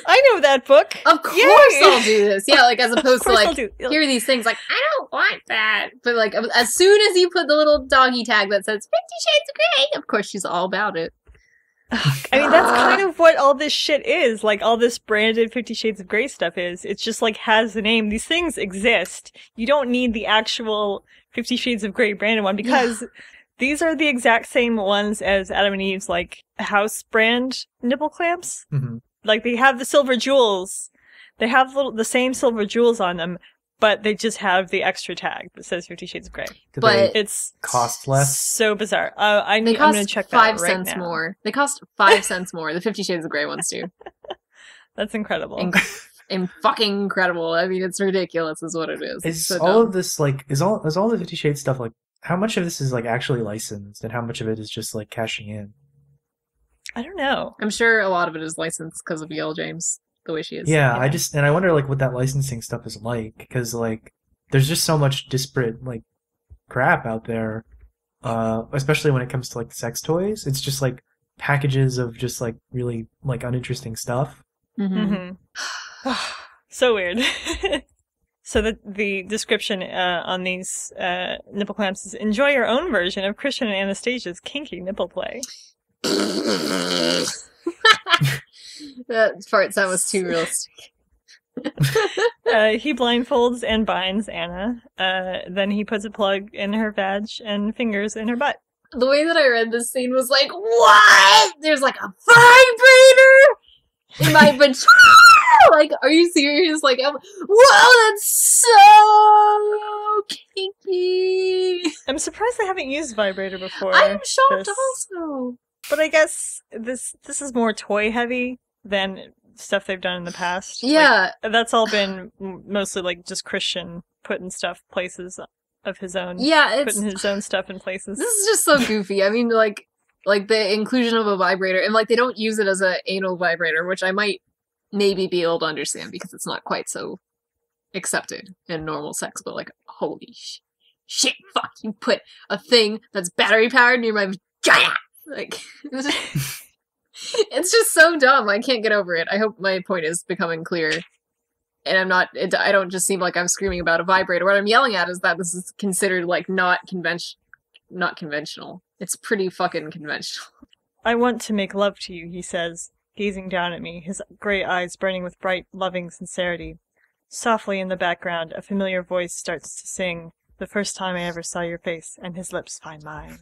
I know that book. Of course Yay! I'll do this. Yeah, like as opposed to like, here here are these things like, I don't want that. But like, as soon as you put the little doggy tag that says 50 Shades of Grey, of course she's all about it. I mean, that's kind of what all this shit is. Like, all this branded 50 Shades of Grey stuff is. It's just, like, has the name. These things exist. You don't need the actual 50 Shades of Grey branded one, because these are the exact same ones as Adam and Eve's, like, house brand nipple clamps. Mm-hmm. Like, they have the silver jewels. They have the same silver jewels on them, but they just have the extra tag that says 50 Shades of Grey. But it's cost less. so bizarre. I'm They going cost to check that 5 out right cents now. more. They cost 5 cents more. The 50 Shades of Grey ones do. That's incredible. And fucking incredible. I mean, it's ridiculous is what it is. It's Is so all dumb. of this like is all the 50 Shades stuff like how much of this is like actually licensed and how much of it is just like cashing in? I don't know. I'm sure a lot of it is licensed because of E.L.James, the way she is. Yeah, I wonder like what that licensing stuff is like, because like there's just so much disparate like crap out there, especially when it comes to like sex toys. It's just like packages of just like really like uninteresting stuff. Mm-hmm. So weird. So the description on these nipple clamps is: enjoy your own version of Christian and Anastasia's kinky nipple play. That part was too realistic. He blindfolds and binds Anna. Then he puts a plug in her vag and fingers in her butt. The way that I read this scene was like, what? There's like a vibrator in my vagina. Like, are you serious? Like, whoa, that's so kinky. I'm surprised they haven't used vibrator before. I'm shocked this. also. But I guess this is more toy heavy than stuff they've done in the past. Yeah. Like, that's all been mostly like just Christian putting places of his own. Yeah, putting his own stuff in places. This is just so goofy. I mean, like the inclusion of a vibrator, and like they don't use it as an anal vibrator, which I might maybe be able to understand because it's not quite so accepted in normal sex. But like, holy shit, fuck! You put a thing that's battery powered near my vagina. Like, it's just so dumb. I can't get over it. I hope my point is becoming clear. And I don't just seem like I'm screaming about a vibrator. What I'm yelling at is that this is considered like not conventional. It's pretty fucking conventional. I want to make love to you, he says, gazing down at me, his gray eyes burning with bright, loving sincerity. Softly in the background, a familiar voice starts to sing, "The first time I ever saw your face, and his lips find mine."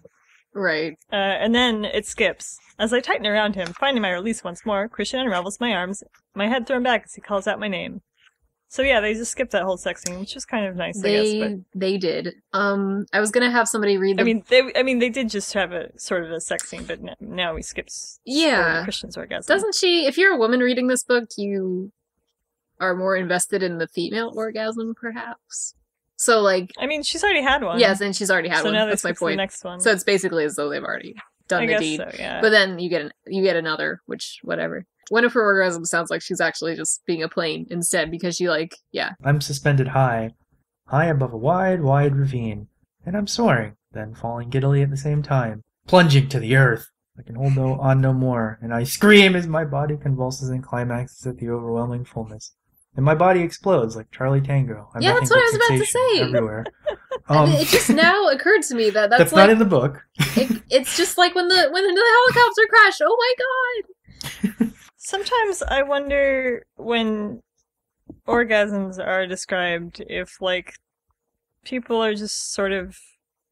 Right. And then it skips. As I tighten around him, finding my release once more, Christian unravels my arms, my head thrown back as he calls out my name. So yeah, they just skipped that whole sex scene, which was kind of nice, I guess. But They did. I was gonna have somebody read the... they did just have a sort of a sex scene, but now he skips Yeah. Christian's orgasm. Doesn't she... If you're a woman reading this book, you are more invested in the female orgasm, perhaps? So, like... I mean, she's already had one. Yes, and she's already had so one. now That's my the point. next one. So it's basically as though they've already done I the guess deed. so, yeah. But then you get another, which, whatever. One of her orgasms sounds like she's actually just being a plane instead, because she, like, yeah. I'm suspended high above a wide, wide ravine, and I'm soaring, then falling giddily at the same time, plunging to the earth. I can hold on no more, and I scream as my body convulses and climaxes at the overwhelming fullness. And my body explodes like Charlie Tango. I'm Yeah, nothing that's what but I was about to sensation say. everywhere. It just now occurred to me that that's like, not in the book. It's just like when the helicopter crashed. Oh my god! Sometimes I wonder when orgasms are described if, like, people are just sort of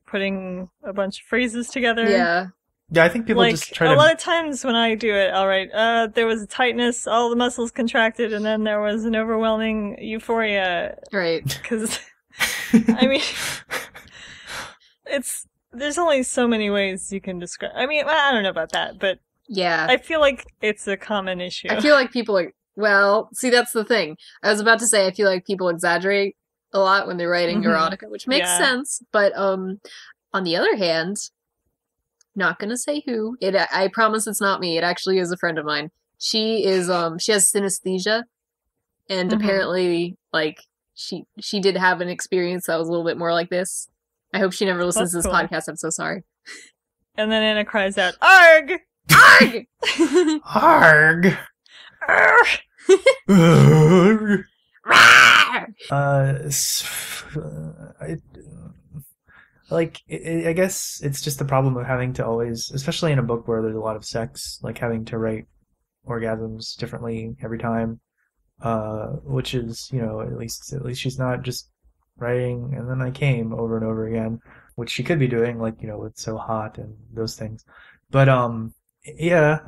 putting a bunch of phrases together. Yeah. Yeah, I think people Like, just try a to... lot of times when I do it, I'll write, there was a tightness, all the muscles contracted, and then there was an overwhelming euphoria. Right. Because, I mean, there's only so many ways you can describe. I mean, I don't know about that, but Yeah. I feel like it's a common issue. I feel like people are, well, see, that's the thing. I was about to say, I feel like people exaggerate a lot when they're writing erotica, which makes sense. But on the other hand, not gonna say who. I promise it's not me. It actually is a friend of mine. She is, she has synesthesia, and apparently, like, she did have an experience that was a little bit more like this. I hope she never listens to this podcast. I'm so sorry. And then Anna cries out, "Arg! Arg! Arg! Arg! I guess it's just the problem of having to always, especially in a book where there's a lot of sex, like having to write orgasms differently every time, which is, at least she's not just writing and then I came over and over again, which she could be doing, like, with So Hot and those things. But yeah,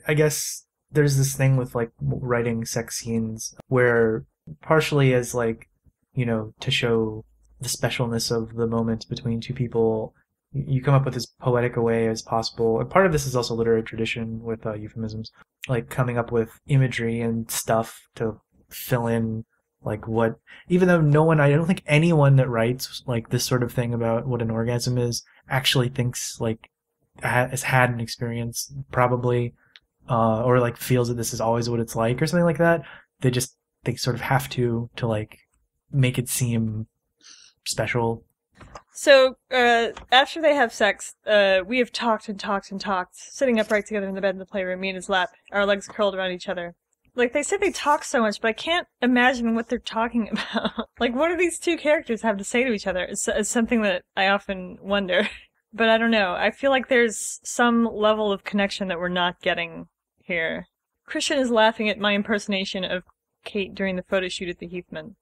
I guess there's this thing with, like, writing sex scenes where partially as, like, to show the specialness of the moment between two people, you come up with as poetic a way as possible. And part of this is also literary tradition with euphemisms, like coming up with imagery and stuff to fill in, like, what, even though I don't think anyone that writes, like, this sort of thing about what an orgasm is actually thinks, like, has had an experience, probably, or, like, feels that this is always what it's like, or something like that. They sort of have to, like, make it seem special. So, after they have sex, we have talked and talked and talked, sitting upright together in the bed in the playroom, me in his lap, our legs curled around each other. Like, they say they talk so much, but I can't imagine what they're talking about. Like, what do these two characters have to say to each other? It's something that I often wonder. But I don't know. I feel like there's some level of connection that we're not getting here. Christian is laughing at my impersonation of Kate during the photo shoot at the Heathman.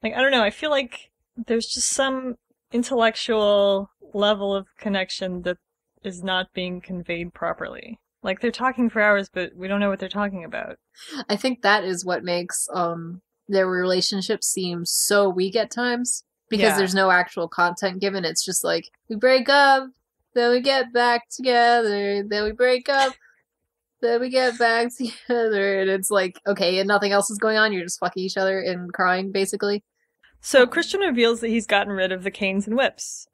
Like, I don't know. I feel like there's just some intellectual level of connection that is not being conveyed properly. Like, they're talking for hours, but we don't know what they're talking about. I think that is what makes their relationship seem so weak at times. Because there's no actual content given. It's just like, we break up, then we get back together, then we break up, then we get back together. And it's like, okay, and nothing else is going on. You're just fucking each other and crying, basically. So Christian reveals that he's gotten rid of the canes and whips.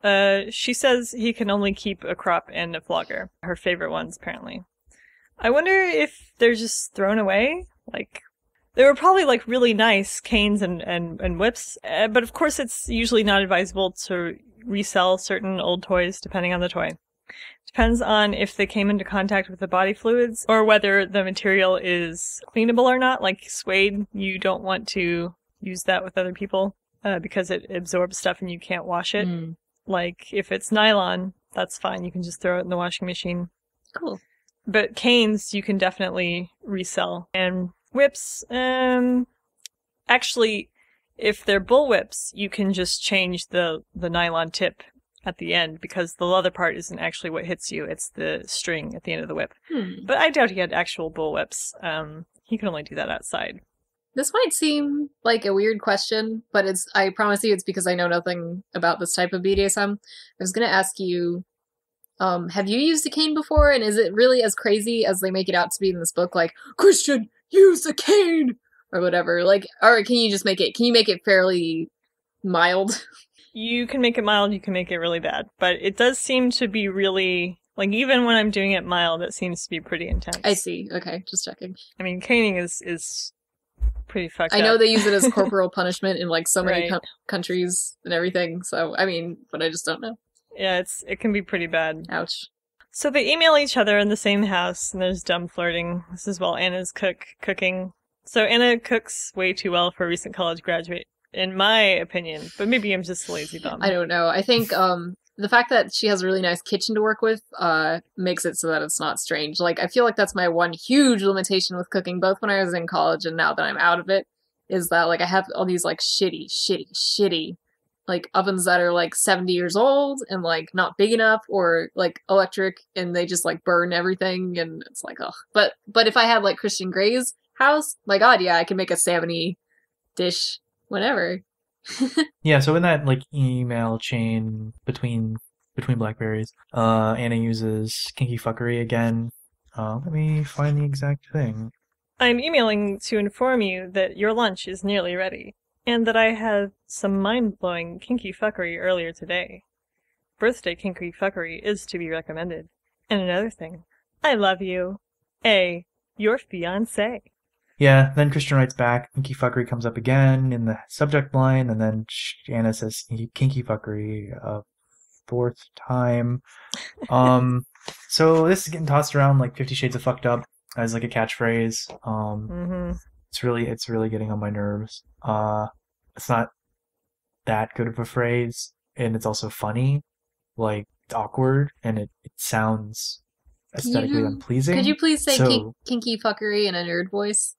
She says he can only keep a crop and a flogger. Her favorite ones, apparently. I wonder if they're just thrown away? Like, they were probably, like, really nice canes and whips, but of course it's usually not advisable to resell certain old toys depending on the toy. Depends on if they came into contact with the body fluids, or whether the material is cleanable or not. Like suede, you don't want to use that with other people, because it absorbs stuff and you can't wash it. Like, if it's nylon, that's fine, you can just throw it in the washing machine. Cool. But canes, you can definitely resell. And whips, actually, if they're bull whips, you can just change the nylon tip at the end, because the leather part isn't actually what hits you, it's the string at the end of the whip. But I doubt he had actual bull whips. He can only do that outside. This might seem like a weird question, but I promise you it's because I know nothing about this type of BDSM. I was going to ask you, have you used a cane before, and is it really as crazy as they make it out to be in this book? Like, Christian, use a cane! Or whatever. Like, or can you make it fairly mild? You can make it mild, you can make it really bad. But it does seem to be really, like, even when I'm doing it mild, it seems to be pretty intense. I see. Okay, just checking. I mean, caning is pretty fucked up. I know they use it as corporal punishment in, like, so many countries and everything, so, I mean, but I just don't know. Yeah, it can be pretty bad. Ouch. So they email each other in the same house, and there's dumb flirting. This is while Anna's cooking. So Anna cooks way too well for a recent college graduate, in my opinion. But maybe I'm just a lazy bum. I don't know. I think the fact that she has a really nice kitchen to work with makes it so that it's not strange. Like, I feel like that's my one huge limitation with cooking, both when I was in college and now that I'm out of it, is that like I have all these like shitty like ovens that are like 70 years old and like not big enough or like electric and they just like burn everything and it's like ugh. But if I had like Christian Grey's house, my god, yeah, I can make a salmon-y dish whenever. Yeah, so in that like email chain between Blackberries, Anna uses kinky fuckery again. Let me find the exact thing. I'm emailing to inform you that your lunch is nearly ready, and that I had some mind-blowing kinky fuckery earlier today. Birthday kinky fuckery is to be recommended. And another thing, I love you. A. Your fiancé. Yeah, then Christian writes back, kinky fuckery comes up again in the subject line, and then Anna says kinky fuckery a fourth time. So this is getting tossed around like 50 Shades of Fucked Up as like a catchphrase. It's really getting on my nerves. It's not that good of a phrase, and it's also funny. Like, it's awkward, and it sounds aesthetically unpleasing. Could you please say kinky fuckery in a nerd voice?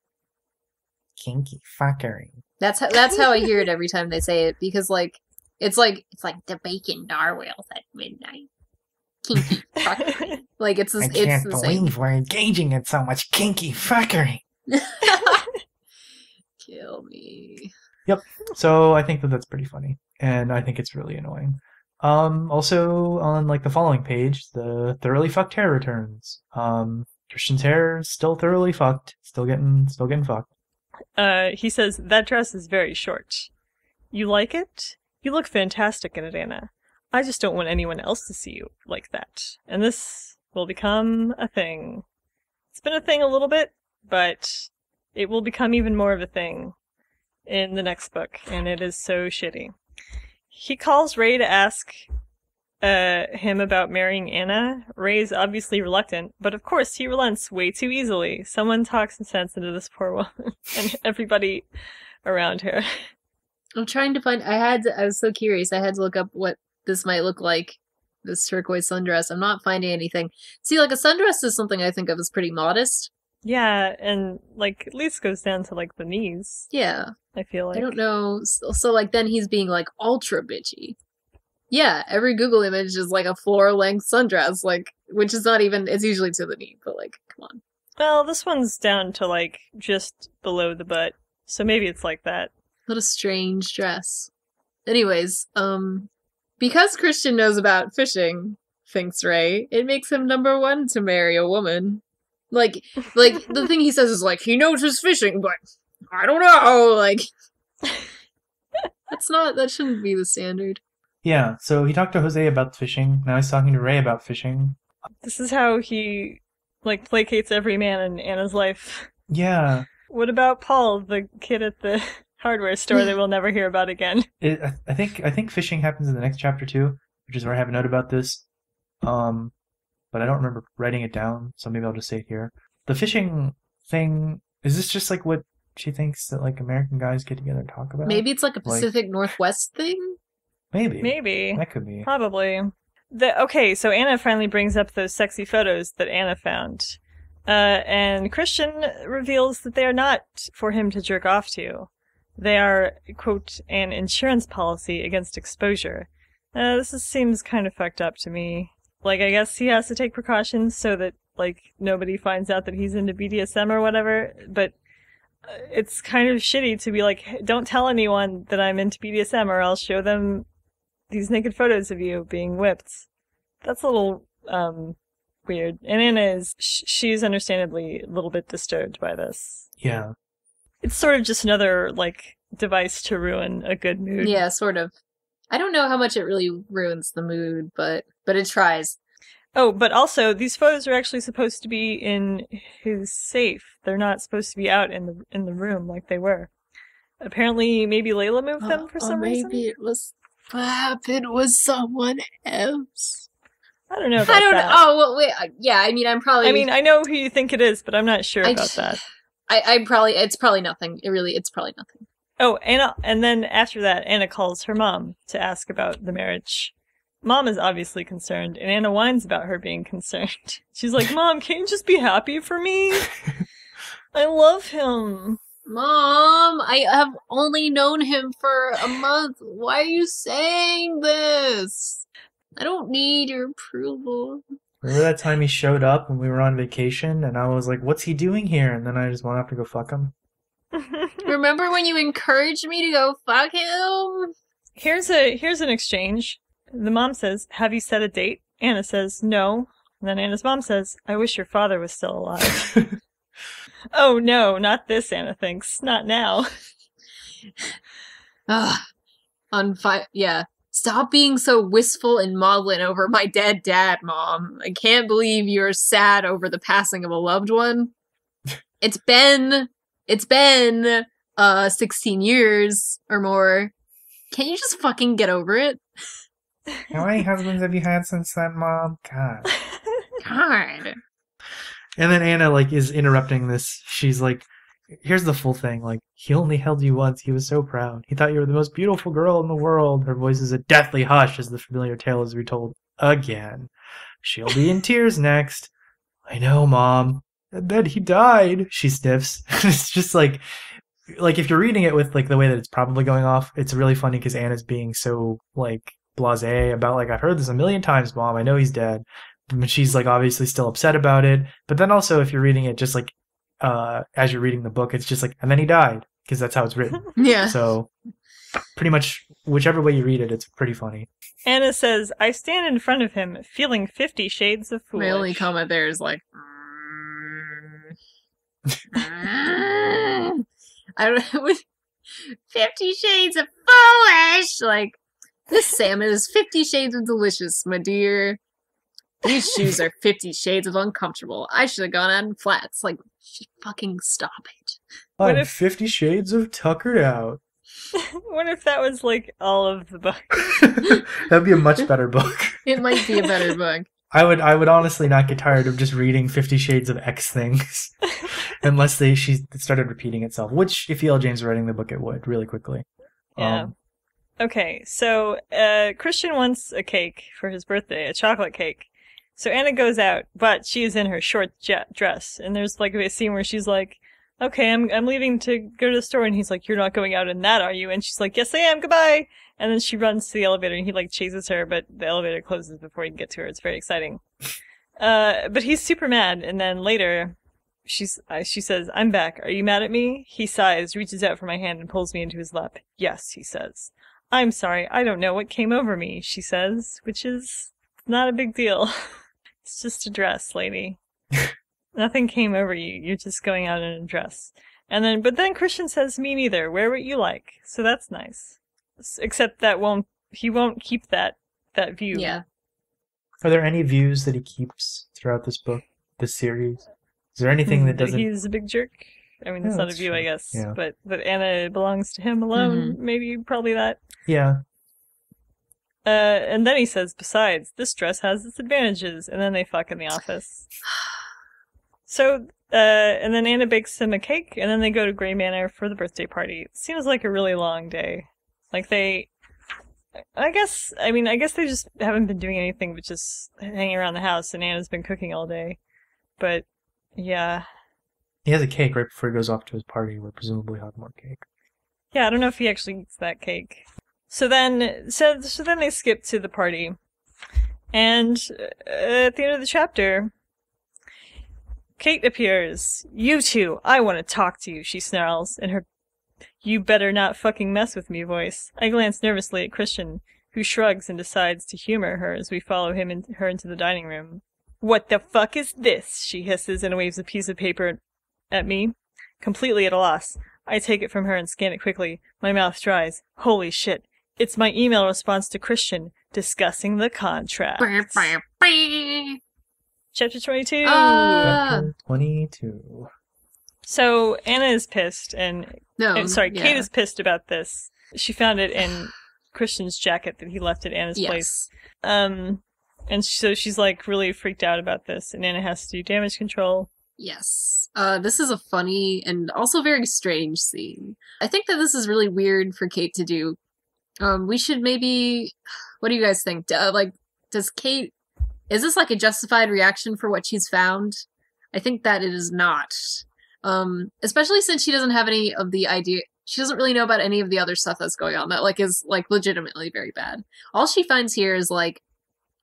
Kinky fuckery. That's how I hear it every time they say it, because like it's like the bacon narwhals at midnight. Kinky fuckery. Like it's I can't believe we're engaging in so much kinky fuckery. Kill me. Yep. So I think that's pretty funny, and I think it's really annoying. Also on like the following page, the thoroughly fucked hair returns. Christian's hair is still thoroughly fucked, still getting fucked. He says, that dress is very short. You like it? You look fantastic in it, Anna. I just don't want anyone else to see you like that. And this will become a thing. It's been a thing a little bit, but it will become even more of a thing in the next book, and it is so shitty. He calls Ray to ask him about marrying Anna. Ray's obviously reluctant, but of course he relents way too easily. Someone talks some sense into this poor woman and everybody around her. I'm trying to find... I was so curious. I had to look up what this might look like, this turquoise sundress. I'm not finding anything. See, like, a sundress is something I think of as pretty modest. Yeah, and, like, at least goes down to, like, the knees. Yeah. I feel like. I don't know. So, like, then he's being, like, ultra bitchy. Yeah, every Google image is, like, a floor-length sundress, like, which is not even... It's usually to the knee, but, like, come on. Well, this one's down to, like, just below the butt, so maybe it's like that. What a strange dress. Anyways, because Christian knows about fishing, thinks Ray, it makes him number one to marry a woman. Like, the thing he says is, like, he knows his fishing, but I don't know, like... that shouldn't be the standard. Yeah, so he talked to Jose about fishing, now he's talking to Ray about fishing. This is how he, like, placates every man in Anna's life. Yeah. What about Paul, the kid at the hardware store that we'll never hear about again? I think fishing happens in the next chapter too, which is where I have a note about this. But I don't remember writing it down, so maybe I'll just say it here. The fishing thing, is this just like what she thinks that like American guys get together and talk about? Maybe it's like a Pacific Northwest thing? Maybe. That could be. Probably. Okay, so Anna finally brings up those sexy photos that Anna found. And Christian reveals that they are not for him to jerk off to. They are, quote, an insurance policy against exposure. This seems kind of fucked up to me. Like, I guess he has to take precautions so that, like, nobody finds out that he's into BDSM or whatever, but it's kind of shitty to be like, don't tell anyone that I'm into BDSM or I'll show them these naked photos of you being whipped. That's a little, weird. And Anna she's understandably a little bit disturbed by this. Yeah. It's sort of just another, like, device to ruin a good mood. Yeah, sort of. I don't know how much it really ruins the mood, but it tries. Oh, but also, these photos are actually supposed to be in his safe. They're not supposed to be out in the room like they were. Apparently, maybe Layla moved them for some reason? Maybe it was... What happened was someone else. I don't know about that. Oh, well, wait. Yeah, I mean, I know who you think it is, but I'm not sure about that. It's probably nothing. It's probably nothing. Oh, Anna, and then after that, Anna calls her mom to ask about the marriage. Mom is obviously concerned, and Anna whines about her being concerned. She's like, Mom, can't you just be happy for me? I love him. Mom, I have only known him for a month. Why are you saying this? I don't need your approval. Remember that time he showed up when we were on vacation and I was like, what's he doing here? And then I just went off to go fuck him. Remember when you encouraged me to go fuck him? Here's an exchange. The mom says, "Have you set a date?" Anna says, "No." And then Anna's mom says, "I wish your father was still alive." Oh no, not this, Anna thinks. Not now. Yeah. Stop being so wistful and maudlin over my dead dad, Mom. I can't believe you're sad over the passing of a loved one. It's been 16 years or more. Can't you just fucking get over it? How many husbands have you had since then, Mom? God. God. And then Anna, like, is interrupting this. She's like, here's the full thing. Like, he only held you once. He was so proud. He thought you were the most beautiful girl in the world. Her voice is a deathly hush as the familiar tale is retold again. She'll be in tears next. I know, Mom. And then he died. She sniffs. It's just like if you're reading it with, like, the way that it's probably going off, it's really funny because Anna's being so, like, blasé about, like, I've heard this a million times, Mom. I know he's dead. But she's, like, obviously still upset about it. But then also, if you're reading it just, like, as you're reading the book, it's just like, and then he died, because that's how it's written. Yeah. So, pretty much, whichever way you read it, it's pretty funny. Anna says, "I stand in front of him, feeling 50 shades of foolish." My only comment there is like, I don't know, 50 shades of foolish. Like, this salmon is 50 shades of delicious, my dear. These shoes are 50 shades of uncomfortable. I should have gone out in flats. Like, fucking stop it. What I'm if- 50 Shades of tuckered out. What if that was, like, all of the book? That'd be a much better book. It might be a better book. I would honestly not get tired of just reading 50 Shades of X things. Unless she started repeating itself. Which, if E.L.James were writing the book, it would, really quickly. Yeah. Okay, so Christian wants a cake for his birthday, a chocolate cake. So Anna goes out, but she is in her short dress, and there's like a scene where she's like, "Okay, I'm leaving to go to the store," and he's like, "You're not going out in that, are you?" And she's like, "Yes, I am. Goodbye." And then she runs to the elevator, and he like chases her, but the elevator closes before he can get to her. It's very exciting. But he's super mad, and then later, she says, "I'm back. Are you mad at me?" He sighs, reaches out for my hand, and pulls me into his lap. "Yes," he says. "I'm sorry. I don't know what came over me," she says, which is not a big deal. It's just a dress, lady. Nothing came over you. You're just going out in a dress. But then Christian says, "Me neither. Wear what you like." So that's nice. Except that he won't keep that view. Yeah. Are there any views that he keeps throughout this book, this series? Is there anything that doesn't... He's a big jerk. I mean, that's not a view, true. I guess. Yeah. But Anna belongs to him alone. Maybe, probably that. Yeah. And then he says, "Besides, this dress has its advantages." And then they fuck in the office. So, and then Anna bakes him a cake, and then they go to Grey Manor for the birthday party. It seems like a really long day. Like I guess they just haven't been doing anything but just hanging around the house, and Anna's been cooking all day. But, yeah. He has a cake right before he goes off to his party, where presumably he'll have more cake. Yeah, I don't know if he actually eats that cake. So then they skip to the party. And at the end of the chapter, Kate appears. "You two, I want to talk to you," she snarls in her "you better not fucking mess with me" voice. I glance nervously at Christian, who shrugs and decides to humor her as we follow him and her into the dining room. "What the fuck is this?" she hisses and waves a piece of paper at me. Completely at a loss, I take it from her and scan it quickly. My mouth dries. Holy shit. It's my email response to Christian, discussing the contract. Chapter 22. Chapter 22. So Anna is pissed, and Kate yeah. is pissed about this. She found it in Christian's jacket that he left at Anna's place. And so she's like really freaked out about this, and Anna has to do damage control. Yes. This is a funny and also very strange scene. I think that this is really weird for Kate to do. We should maybe... What do you guys think? Does Kate... Is this like a justified reaction for what she's found? I think that it is not. Especially since she doesn't have any of the idea. She doesn't really know about any of the other stuff that's going on that, like, is, like, legitimately very bad. All she finds here is, like,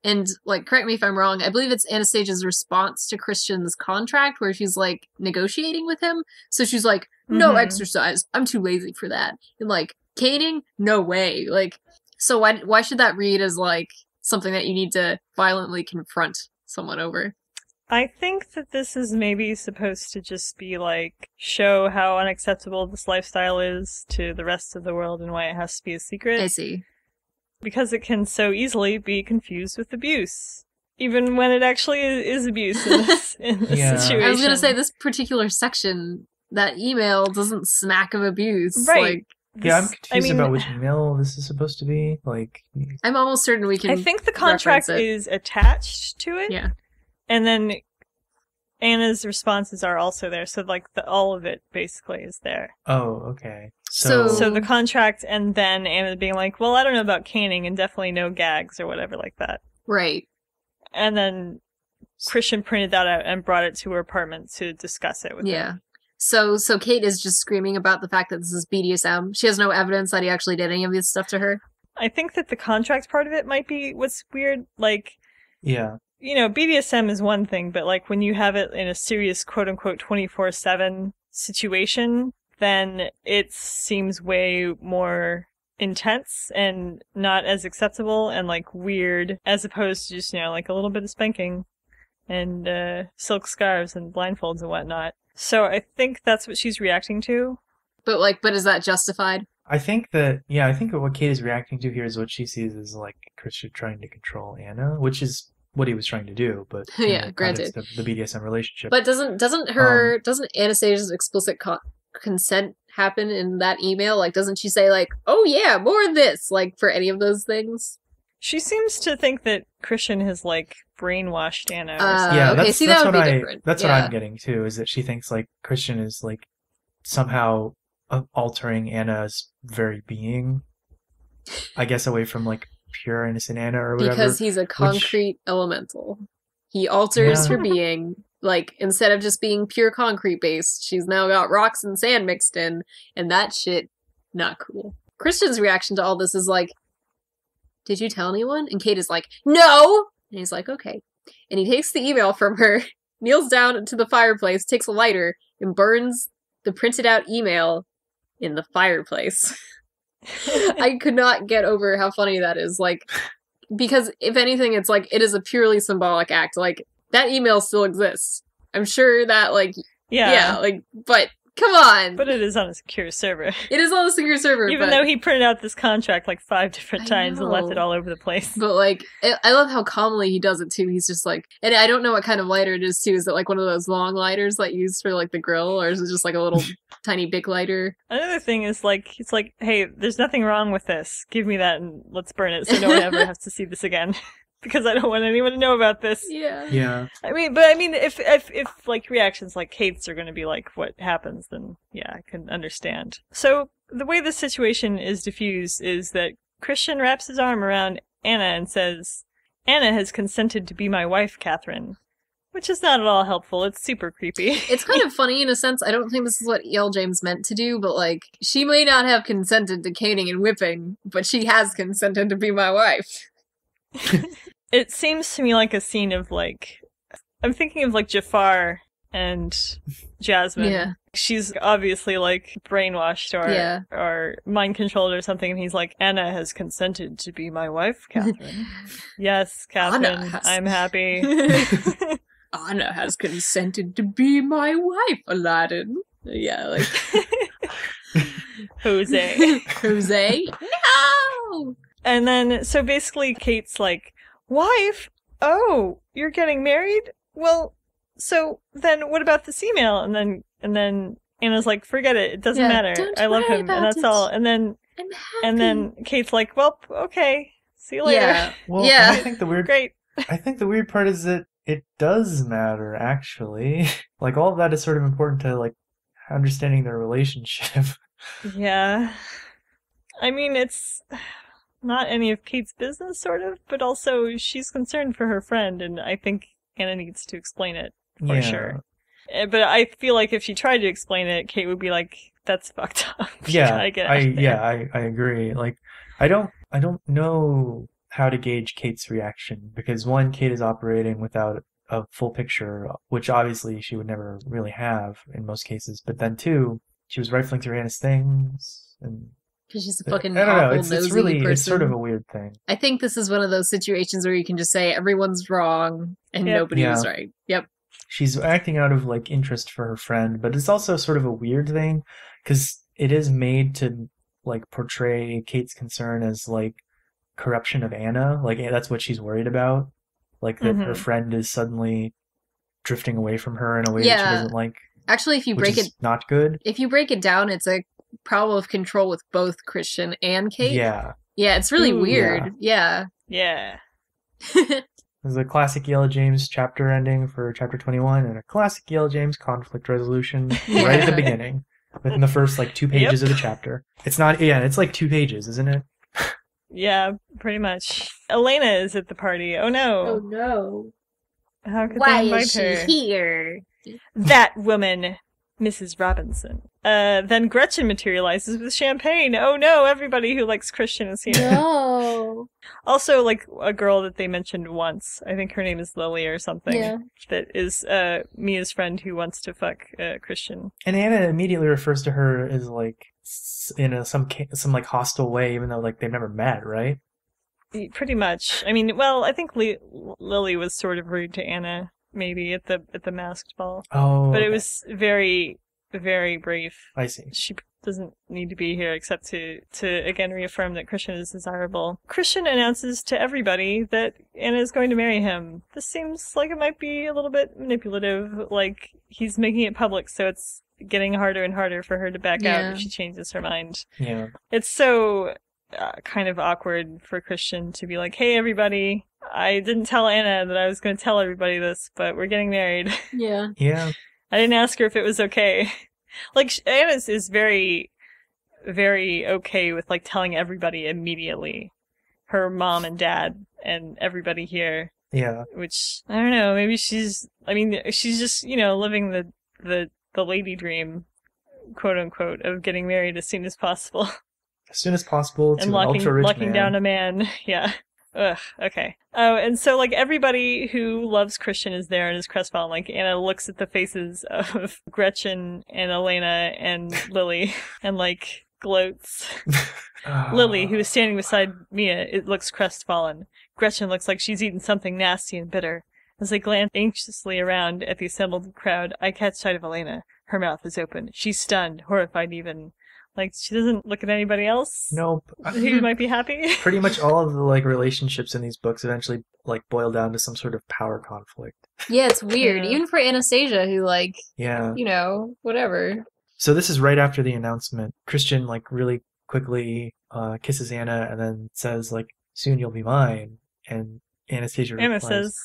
and, like, correct me if I'm wrong, I believe it's Anastasia's response to Christian's contract where she's, like, negotiating with him. So she's like, no exercise. I'm too lazy for that. And, like, caning? No way. Like, so why should that read as, like, something that you need to violently confront someone over? I think that this is maybe supposed to just be, like, show how unacceptable this lifestyle is to the rest of the world and why it has to be a secret. I see. Because it can so easily be confused with abuse. Even when it actually is abuse in this, situation. I was gonna say, this particular section, that email doesn't smack of abuse. Right. Like, Yeah, I'm confused about which email this is supposed to be. Like, I'm almost certain we can. I think the contract is attached to it. Yeah. And then Anna's responses are also there, so like all of it basically is there. Oh, okay. So the contract, and then Anna being like, well, I don't know about caning, and definitely no gags or whatever like that. Right. And then Christian printed that out and brought it to her apartment to discuss it with him. So Kate is just screaming about the fact that this is BDSM. She has no evidence that he actually did any of this stuff to her. I think that the contract part of it might be what's weird. Like, yeah. You know, BDSM is one thing, but like when you have it in a serious quote-unquote 24/7 situation, then it seems way more intense and not as acceptable and like weird, as opposed to just, you know, like a little bit of spanking and silk scarves and blindfolds and whatnot. So I think that's what she's reacting to. But is that justified? I think what Kate is reacting to here is what she sees as like Christian trying to control Anna, which is what he was trying to do, but granted, the BDSM relationship. But doesn't Anastasia's explicit consent happen in that email? Like, doesn't she say like, "Oh yeah, more of this," like for any of those things? She seems to think that Christian has like brainwashed Anna. Yeah, okay. That's that would what be different. That's what I'm getting to, is that she thinks like Christian is like somehow altering Anna's very being, I guess, away from like pure innocent Anna or whatever. Because he's a concrete elemental. He alters her being. Like, instead of just being pure concrete based, she's now got rocks and sand mixed in, and that shit, not cool. Christian's reaction to all this is like, did you tell anyone? And Kate is like, no! And he's like, okay. And he takes the email from her, kneels down to the fireplace, takes a lighter, and burns the printed out email in the fireplace. I could not get over how funny that is. Like, because if anything, it's like, it is a purely symbolic act. Like, that email still exists. I'm sure that, like, but come on. But it is on a secure server. It is on a secure server. Even though he printed out this contract like 5 different times and left it all over the place. But, like, I love how calmly he does it, too. He's just like, and I don't know what kind of lighter it is, too. Is it, like, one of those long lighters that you use for, like, the grill? Or is it just, like, a little tiny big lighter? Another thing is, like, it's like, hey, there's nothing wrong with this. Give me that and let's burn it so no one ever has to see this again. Because I don't want anyone to know about this. Yeah. I mean, if like reactions like Kate's are going to be like what happens, then yeah, I can understand. So the way this situation is diffused is that Christian wraps his arm around Anna and says, "Anna has consented to be my wife, Catherine," which is not at all helpful. It's super creepy. It's kind of funny in a sense. I don't think this is what E.L.James meant to do, but like, she may not have consented to caning and whipping, but she has consented to be my wife. It seems to me like a scene of like, I'm thinking of like Jafar and Jasmine. Yeah. She's obviously like brainwashed or mind controlled or something, and he's like, "Anna has consented to be my wife, Catherine." Yes, Catherine, I'm happy. Anna has consented to be my wife, Aladdin. Yeah, like Jose. No. And then, so basically, Kate's like, "Wife? Oh, you're getting married? Well, so then what about this email?" And then Anna's like, "Forget it. It doesn't matter. I love him, and that's all." And then Kate's like, "Well, okay. See you later." Yeah. Well, yeah. I think the weird Great. I think the weird part is that it does matter, actually. Like, all of that is sort of important to like understanding their relationship. Yeah. I mean, it's not any of Kate's business, sort of, but also she's concerned for her friend, and I think Anna needs to explain it for sure. But I feel like if she tried to explain it, Kate would be like, "That's fucked up." I agree. Like, I don't know how to gauge Kate's reaction because one, Kate is operating without a full picture, which obviously she would never really have in most cases. But then two, she was rifling through Anna's things, and because she's a fucking I don't know. awful, It's nosy really person. it's sort of a weird thing. I think this is one of those situations where you can just say everyone's wrong and nobody was right. Yep. She's acting out of like interest for her friend, but it's also sort of a weird thing because it is made to like portray Kate's concern as like corruption of Anna. Like that's what she's worried about. Like that her friend is suddenly drifting away from her in a way that she doesn't like. Actually, if you break it, not good. If you break it down, it's a problem of control with both Christian and Kate. Yeah. Yeah, it's really weird. Yeah. There's a classic E.L.James chapter ending for chapter 21 and a classic E.L.James conflict resolution right at the beginning, within the first like 2 pages of the chapter. It's not, it's like 2 pages, isn't it? Yeah, pretty much. Elena is at the party. Oh no. Oh no. How could Why they invite is she her? here? That woman, Mrs. Robinson. Then Gretchen materializes with champagne. Oh no, everybody who likes Christian is here. No. Also, like, a girl that they mentioned once. I think her name is Lily or something. Yeah. That is Mia's friend who wants to fuck Christian. And Anna immediately refers to her as like in some like hostile way, even though like they've never met, right? Pretty much. I mean, well, I think Lily was sort of rude to Anna, maybe at the masked ball. Oh, but it was very, very brief. I see. She doesn't need to be here except to again reaffirm that Christian is desirable. Christian announces to everybody that Anna is going to marry him. This seems like it might be a little bit manipulative. Like he's making it public, so it's getting harder and harder for her to back out if she changes her mind. Yeah, it's so kind of awkward for Christian to be like, "Hey, everybody, I didn't tell Anna that I was going to tell everybody this, but we're getting married." Yeah. Yeah. I didn't ask her if it was okay. Like, Anna is very, very okay with, like, telling everybody immediately. Her mom and dad and everybody here. Yeah. Which, I don't know, maybe she's just, living the lady dream, quote unquote, of getting married as soon as possible. As soon as possible to and an ultra-rich locking man. down a man. Yeah. Ugh, okay. Oh, and so, like, everybody who loves Christian is there and is crestfallen. Like, Anna looks at the faces of Gretchen and Elena and Lily and, like, gloats. Lily, who is standing beside Mia, it looks crestfallen. Gretchen looks like she's eaten something nasty and bitter. As I glance anxiously around at the assembled crowd, I catch sight of Elena. Her mouth is open. She's stunned, horrified even. Like, she doesn't look at anybody else? Nope. Who might be happy? Pretty much all of the, like, relationships in these books eventually, like, boil down to some sort of power conflict. Yeah, it's weird. Even for Anastasia, who, like, whatever. So this is right after the announcement. Christian, like, really quickly kisses Anna and then says, like, soon you'll be mine. And Anastasia replies, Anna says,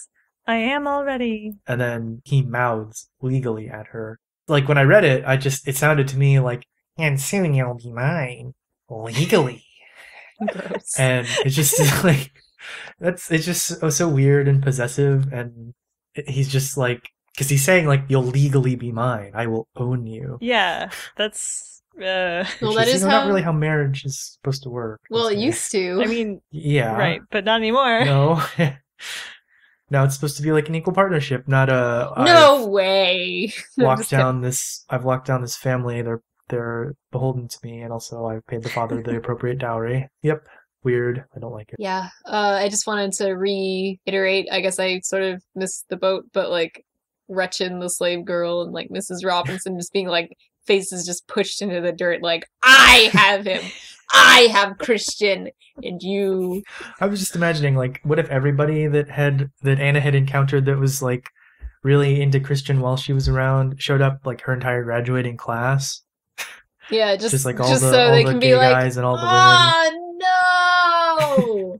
I am already. And then he mouths legally at her. Like, when I read it, it sounded to me like, and soon you'll be mine, legally. Gross. And it's just like, it's just so weird and possessive. And he's just like, because he's saying like, you'll legally be mine. I will own you. Yeah, that's. Well, that is not really how marriage is supposed to work. Well, it used to. I mean, yeah, right, but not anymore. No. Now it's supposed to be like an equal partnership, not a. No way. I've locked down this family. They're beholden to me, and also I've paid the father the appropriate dowry. Yep. Weird. I don't like it. Yeah. I just wanted to reiterate, I guess I sort of missed the boat, but like Gretchen, the slave girl, and like Mrs. Robinson just being like faces just pushed into the dirt like, I have him! I have Christian! And you... I was just imagining, like, what if everybody that Anna had encountered that was like really into Christian while she was around showed up, like her entire graduating class? Yeah, just like all the can gay be like, guys and all the women. Oh no!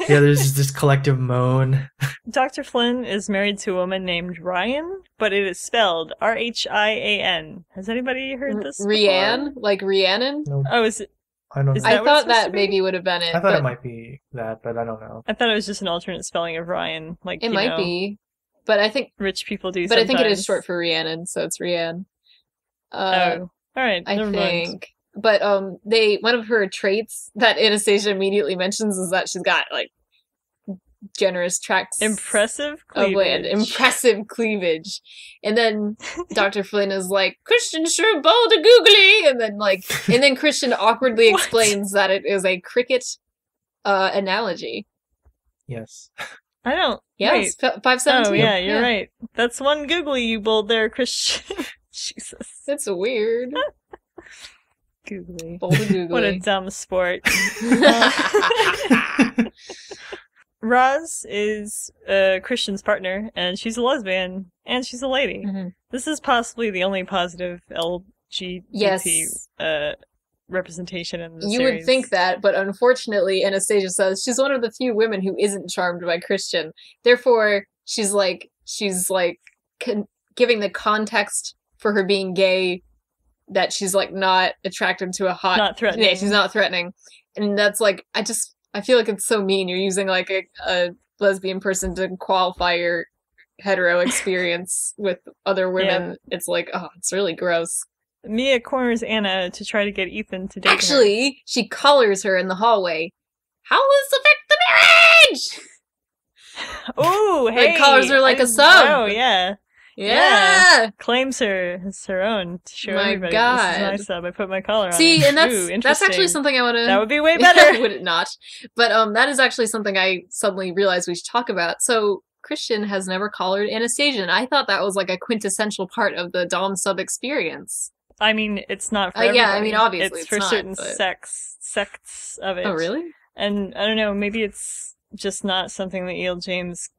Yeah, there's this collective moan. Dr. Flynn is married to a woman named Ryan, but it is spelled Rhian. Has anybody heard this? Rhiannon? Like Rhiannon? Nope. Oh, is it? I don't know. I thought that maybe would have been it. I thought it might be that, but I don't know. I thought it was just an alternate spelling of Ryan. Like it might be. But I think rich people do. But sometimes. I think it is short for Rhiannon, so it's Rhiann. All right. I never think. mind. But one of her traits that Anastasia immediately mentions is that she's got like generous tracts Impressive of land, cleavage. impressive cleavage. And then Dr. Flynn is like, Christian sure bold a googly, and then Christian awkwardly What? explains that it is a cricket analogy. Yes. I don't. Yes, Wait. 517. Oh yeah, you're right. That's one googly you bold there, Christian. Jesus. It's weird. Googly. Bold a googly. What a dumb sport. Roz is Christian's partner, and she's a lesbian, and she's a lady. Mhm. This is possibly the only positive LGBT Yes. representation in the You series. would think that, but unfortunately, Anastasia says she's one of the few women who isn't charmed by Christian. Therefore, she's giving the context for her being gay, that she's like not attracted to a hot, Not threatening. Yeah, she's not threatening, and that's like I feel like it's so mean. You're using like a lesbian person to qualify your hetero experience with other women. It's like, oh, it's really gross. Mia corners Anna to try to get Ethan to date her. Actually, she collars her in the hallway. How will this affect the marriage? Oh, hey! Like, collars her like a sub. Oh, yeah. Yeah. Claims her as her own to show My everybody. God. This is my sub. I put my collar on See, it. and Ooh, that's actually interesting. something I want to. That would be way better. Would it not? But that is actually something I suddenly realized we should talk about. So Christian has never collared Anastasia, and I thought that was like a quintessential part of the dom sub experience. I mean, it's not for Yeah, everybody. I mean, obviously it's for not, certain but- sects of it. Oh, really? And I don't know, maybe it's just not something that E.L.James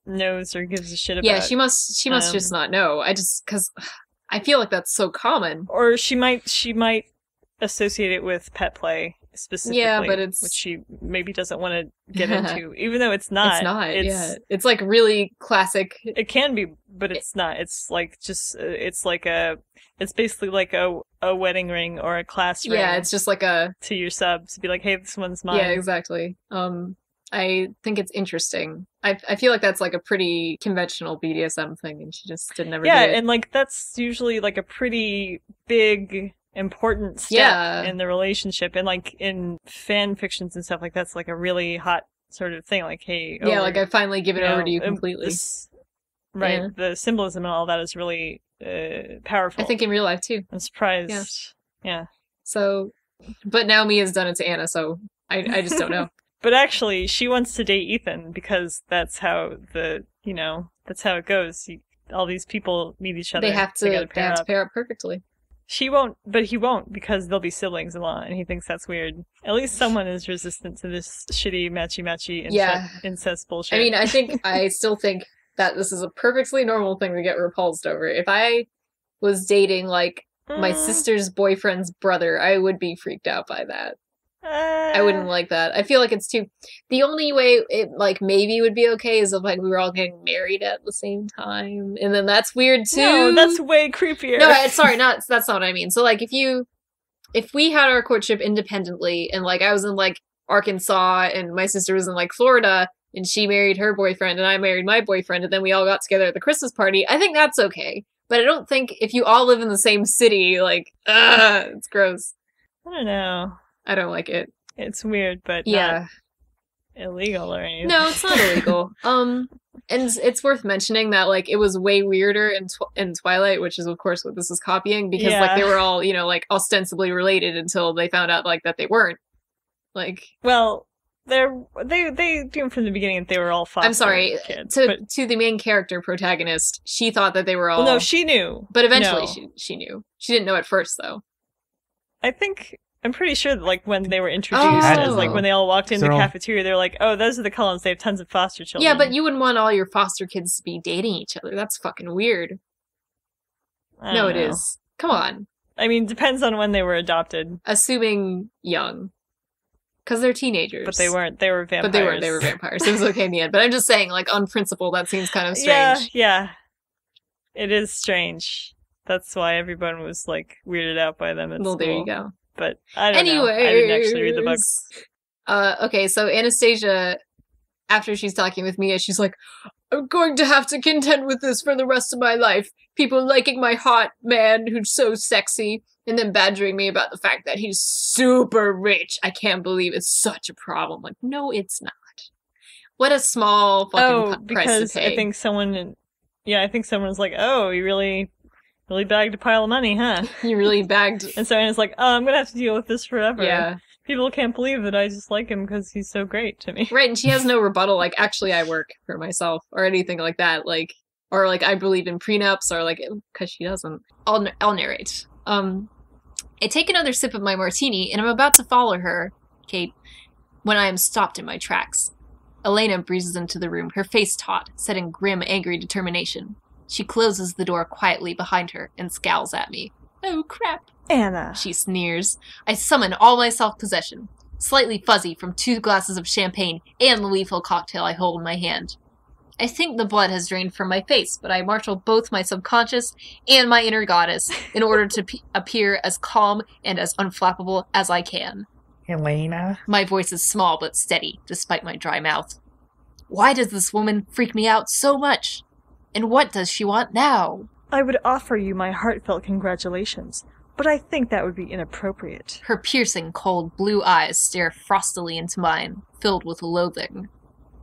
knows or gives a shit about. Yeah, she must just not know. Because I feel like that's so common. Or she might associate it with pet play specifically. Yeah, but it's- which she maybe doesn't want to get into, even though it's not. It's not. Yeah, it's like really classic. It can be, but it's not. It's like just it's basically like a wedding ring or a class ring. Yeah, it's just like a. to your sub to be like, hey, this one's mine. Yeah, exactly. I think it's interesting. I feel like that's like a pretty conventional BDSM thing, and she just did never. Yeah, do it. and like that's usually like a pretty big important step Yeah. in the relationship, and like in fan fictions and stuff like that's like a really hot sort of thing. Like, hey, Yeah, like I finally give it over to you and completely. Right, Yeah. the symbolism and all that is really powerful. I think in real life too. I'm surprised. Yeah. So, but now Mia's done it to Anna, so I just don't know. But actually, she wants to date Ethan because that's how that's how it goes. All these people meet each other. They have to gotta pair up. pair up perfectly. She won't, but he won't because they'll be siblings a lot, and he thinks that's weird. At least someone is resistant to this shitty matchy Yeah. incest bullshit. I mean, I still think that this is a perfectly normal thing to get repulsed over. If I was dating like my sister's boyfriend's brother, I would be freaked out by that. I wouldn't like that. I feel like it's too. The only way it like maybe would be okay is if like we were all getting married at the same time, and then that's weird too. No, that's way creepier. No, sorry, that's not what I mean. So like if we had our courtship independently, and like I was in like Arkansas and my sister was in like Florida, and she married her boyfriend and I married my boyfriend, and then we all got together at the Christmas party, I think that's okay. But I don't think if you all live in the same city, like, it's gross. I don't know. I don't like it. It's weird, but Yeah. not illegal or anything. No, it's not illegal. And it's worth mentioning that like it was way weirder in Twilight, which is of course what this is copying, because like they were all, like ostensibly related until they found out like that they weren't. Like, well, they knew from the beginning that they were all foster I'm sorry, kids. to the main character protagonist, she thought that they were all. Well, no, she knew, but eventually No. she knew. She didn't know at first though. I'm pretty sure that like when they were introduced, Oh. as like when they all walked in the So- cafeteria, they were like, "Oh, those are the Cullens. They have tons of foster children." Yeah, but you wouldn't want all your foster kids to be dating each other. That's fucking weird. I No, don't it know. is. Come on. I mean, depends on when they were adopted, Assuming young. Because they're teenagers. but they weren't. They were vampires. But they weren't. They were vampires. It was okay in the end. But I'm just saying, like, on principle, that seems kind of strange. Yeah. It is strange. That's why everyone was like weirded out by them at Well, there you school. go. But I don't know. Anyway. I didn't actually read the books. Okay, so Anastasia, after she's talking with Mia, she's like, I'm going to have to contend with this for the rest of my life. People liking my hot man who's so sexy, and then badgering me about the fact that he's super rich. I can't believe it's such a problem. Like, no, it's not. What a small fucking price to because pay. I think someone's like, oh, you really bagged a pile of money, huh? You really bagged. And so Anna's like, oh, I'm gonna have to deal with this forever. Yeah. People can't believe that I just like him because he's so great to me. Right, and she has no rebuttal, like, actually I work for myself, or anything like that, like, or like, I believe in prenups, or like, because she doesn't. I'll narrate. I take another sip of my martini, and I'm about to follow her, Kate, when I am stopped in my tracks. Elena breezes into the room, her face taut, set in grim, angry determination. She closes the door quietly behind her and scowls at me. Oh, crap. Anna. She sneers. I summon all my self-possession, slightly fuzzy from 2 glasses of champagne and the lethal cocktail I hold in my hand. I think the blood has drained from my face, but I marshal both my subconscious and my inner goddess in order to appear as calm and as unflappable as I can. Elena? My voice is small but steady, despite my dry mouth. Why does this woman freak me out so much? And what does she want now? I would offer you my heartfelt congratulations, but I think that would be inappropriate. Her piercing, cold blue eyes stare frostily into mine, filled with loathing.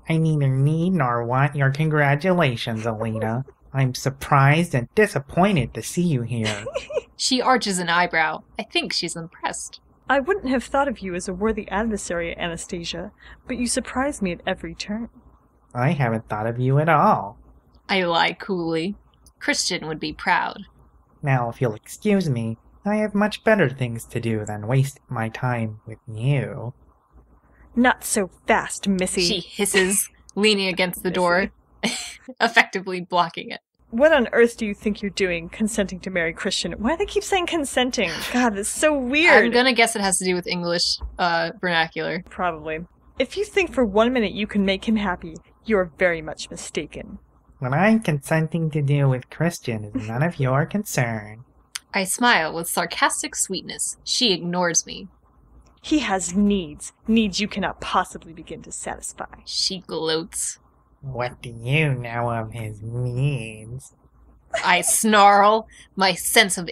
I neither need nor want your congratulations, Elena. I'm surprised and disappointed to see you here. She arches an eyebrow. I think she's impressed. I wouldn't have thought of you as a worthy adversary, Anastasia, but you surprise me at every turn. I haven't thought of you at all. I lie coolly. Christian would be proud. Now, if you'll excuse me, I have much better things to do than waste my time with you. Not so fast, Missy. She hisses, leaning against the door, effectively blocking it. What on earth do you think you're doing, consenting to marry Christian? Why do they keep saying consenting? God, that's so weird. I'm gonna guess it has to do with English vernacular. Probably. If you think for 1 minute you can make him happy, you're very much mistaken. What I'm consenting to do with Christian is none of your concern. I smile with sarcastic sweetness. She ignores me. He has needs you cannot possibly begin to satisfy. She gloats. What do you know of his needs? I snarl. My sense of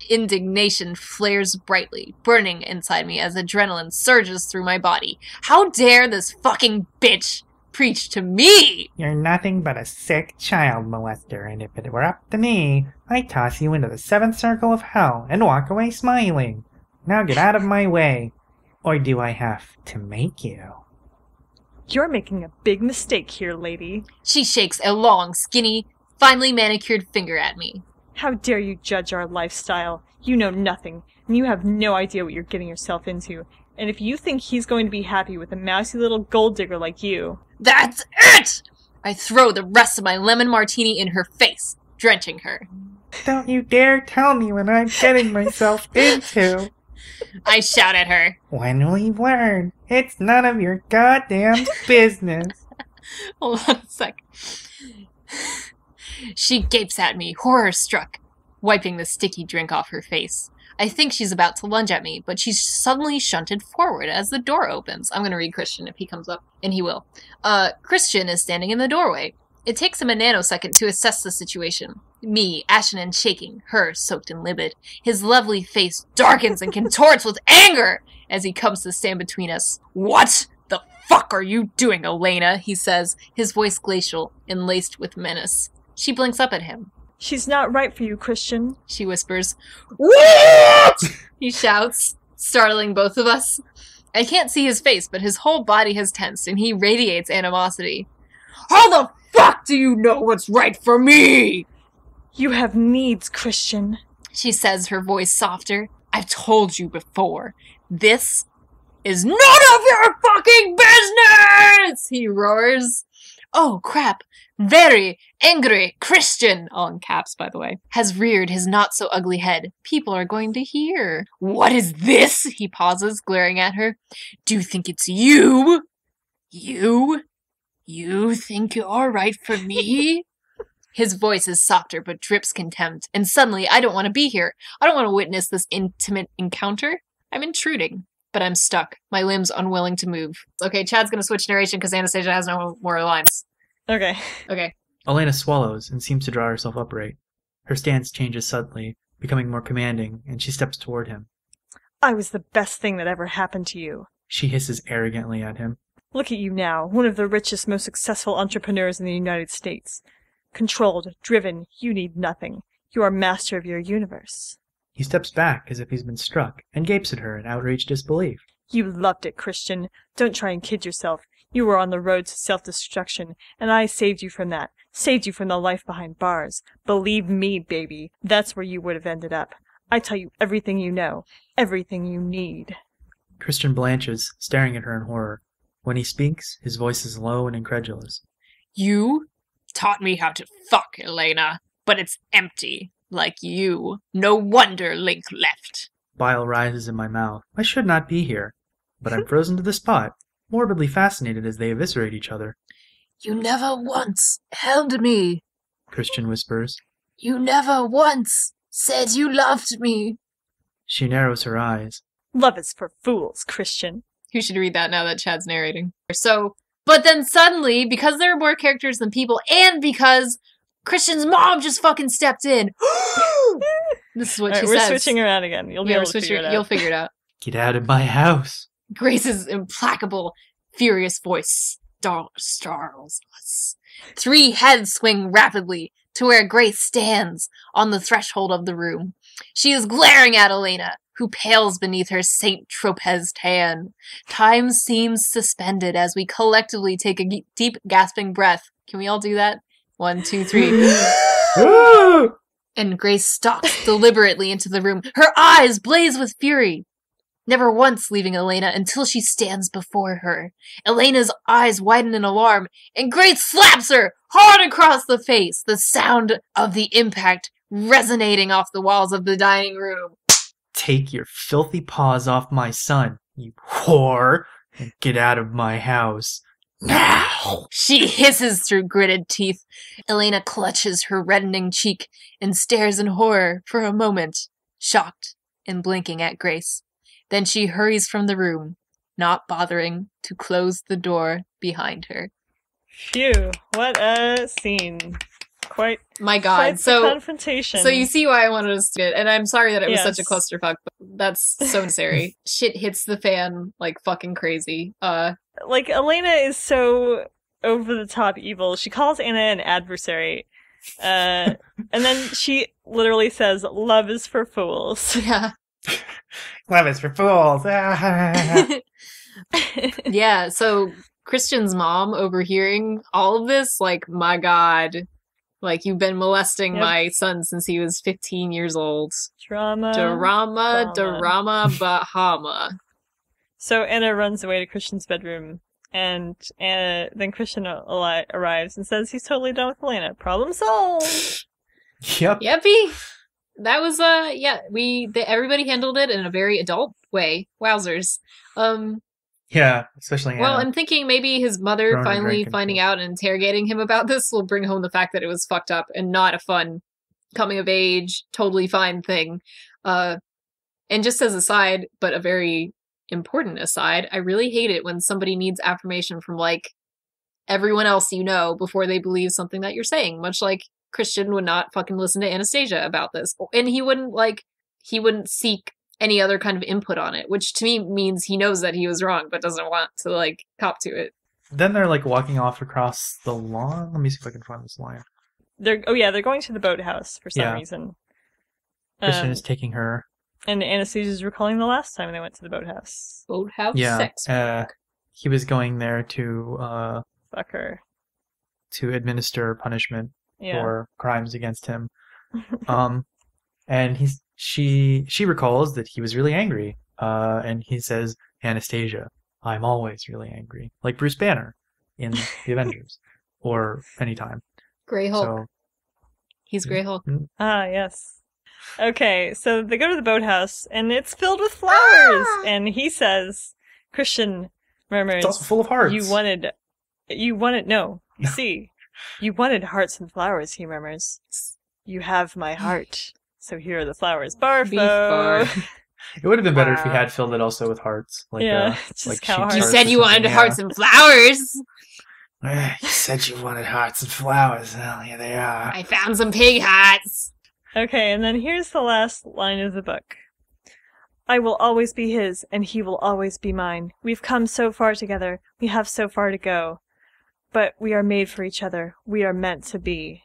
indignation flares brightly, burning inside me as adrenaline surges through my body. How dare this fucking bitch preach to me? You're nothing but a sick child molester, and if it were up to me, I'd toss you into the 7th circle of hell and walk away smiling. Now get out of my way. Or do I have to make you? You're making a big mistake here, lady. She shakes a long, skinny, finely manicured finger at me. How dare you judge our lifestyle? You know nothing, and you have no idea what you're getting yourself into. And if you think he's going to be happy with a mousy little gold digger like you... That's it! I throw the rest of my lemon martini in her face, drenching her. Don't you dare tell me what I'm getting myself into. I shout at her. When will you learn? It's none of your goddamn business. Hold on a sec. She gapes at me, horror-struck, wiping the sticky drink off her face. I think she's about to lunge at me, but she's suddenly shunted forward as the door opens. I'm going to read Christian if he comes up, and he will. Christian is standing in the doorway. It takes him a nanosecond to assess the situation. Me, ashen and shaking, her soaked and livid. His lovely face darkens and contorts with anger as he comes to stand between us. What the fuck are you doing, Elena? He says, his voice glacial and laced with menace. She blinks up at him. She's not right for you, Christian. She whispers. What? He shouts, startling both of us. I can't see his face, but his whole body has tensed, and he radiates animosity. How the fuck do you know what's right for me? You have needs, Christian. She says, her voice softer. I've told you before. This is none of your fucking business! He roars. Oh, crap. Very angry Christian, all in caps, by the way, has reared his not-so-ugly head. People are going to hear. What is this? He pauses, glaring at her. Do you think it's you? You? You think you're right for me? His voice is softer but drips contempt, and suddenly I don't want to be here. I don't want to witness this intimate encounter. I'm intruding. but I'm stuck. My limbs unwilling to move. Okay, Chad's gonna switch narration because Anastasia has no more lines. Okay. Okay. Elena swallows and seems to draw herself upright. Her stance changes suddenly, becoming more commanding, and she steps toward him. I was the best thing that ever happened to you. She hisses arrogantly at him. Look at you now, one of the richest, most successful entrepreneurs in the United States. Controlled, driven, you need nothing. You are master of your universe. He steps back as if he's been struck, and gapes at her in outraged disbelief. You loved it, Christian. Don't try and kid yourself. You were on the road to self-destruction, and I saved you from that. Saved you from the life behind bars. Believe me, baby, that's where you would have ended up. I tell you everything you know, everything you need. Christian blanches, staring at her in horror. When he speaks, his voice is low and incredulous. You taught me how to fuck, Elena, but it's empty, like you. No wonder Link left. Bile rises in my mouth. I should not be here, but I'm frozen to the spot, morbidly fascinated as they eviscerate each other. You never once held me. Christian whispers. You never once said you loved me. She narrows her eyes. Love is for fools, Christian. You should read that now that Chad's narrating. So, but then suddenly, because there are more characters than people, and because Christian's mom just fucking stepped in. This is what she we're says. We're switching around again. You'll be able to figure it out. You'll figure it out. Get out of my house. Grace's implacable, furious voice startles us. 3 heads swing rapidly to where Grace stands on the threshold of the room. She is glaring at Elena, who pales beneath her Saint Tropez tan. Time seems suspended as we collectively take a deep, gasping breath. Can we all do that? 1, 2, 3. And Grace stalks deliberately into the room. Her eyes blaze with fury, never once leaving Elena until she stands before her. Elena's eyes widen in alarm, and Grace slaps her hard across the face, the sound of the impact resonating off the walls of the dining room. Take your filthy paws off my son, you whore, and get out of my house. Now! She hisses through gritted teeth. Elena clutches her reddening cheek and stares in horror for a moment, shocked and blinking at Grace. Then she hurries from the room, not bothering to close the door behind her. Phew, what a scene. Quite my God. Quite so the confrontation. So you see why I wanted us to do it, and I'm sorry that it was Yes. such a clusterfuck, but that's so necessary. Shit hits the fan like fucking crazy. Like, Elena is so over the top evil. She calls Anna an adversary. And then she literally says, love is for fools. Yeah. Love is for fools. Yeah, so Christian's mom overhearing all of this, like, my God. Like, you've been molesting my son since he was 15 years old. Drama, Bahama. So Anna runs away to Christian's bedroom, and then Christian arrives and says he's totally done with Elena. Problem solved! Yep. Yeppy! That was, everybody handled it in a very adult way. Wowzers. Yeah, especially Anna. Well, I'm thinking maybe his mother Throwing a finally drink and finding shit. out and interrogating him about this will bring home the fact that it was fucked up and not a fun coming of age, totally fine thing. And just as a side, but a very important aside, I really hate it when somebody needs affirmation from, like, everyone else you know before they believe something that you're saying. Much like Christian would not fucking listen to Anastasia about this. And he wouldn't seek any other kind of input on it, which to me means he knows that he was wrong, but doesn't want to, like, cop to it. Then they're, like, walking off across the lawn. Let me see if I can find this line. They're going to the boathouse for some reason. Christian is taking her. And Anastasia's recalling the last time they went to the boathouse. Boathouse Yeah, sex. he was going there to Fuck her. to administer punishment Yeah. for crimes against him. And she recalls that he was really angry. And he says, Anastasia, I'm always really angry. Like Bruce Banner in the Avengers. Or anytime. Grey Hulk. So, He's Grey Hulk. Ah, yes. Okay, so they go to the boathouse, and it's filled with flowers! And he says, Christian murmurs, it's also full of hearts. you wanted, no, you see, you wanted hearts and flowers, he murmurs. You have my heart, so here are the flowers. Barfo! Beef bar. It would have been better if he Wow. had filled it also with hearts. Like, just like cow sheep hearts. You hearts said or you wanted something, hearts and flowers. You said you wanted hearts and flowers. Well, here they are. I found some pig hearts. Okay, and then here's the last line of the book. I will always be his, and he will always be mine. We've come so far together. We have so far to go. But we are made for each other. We are meant to be.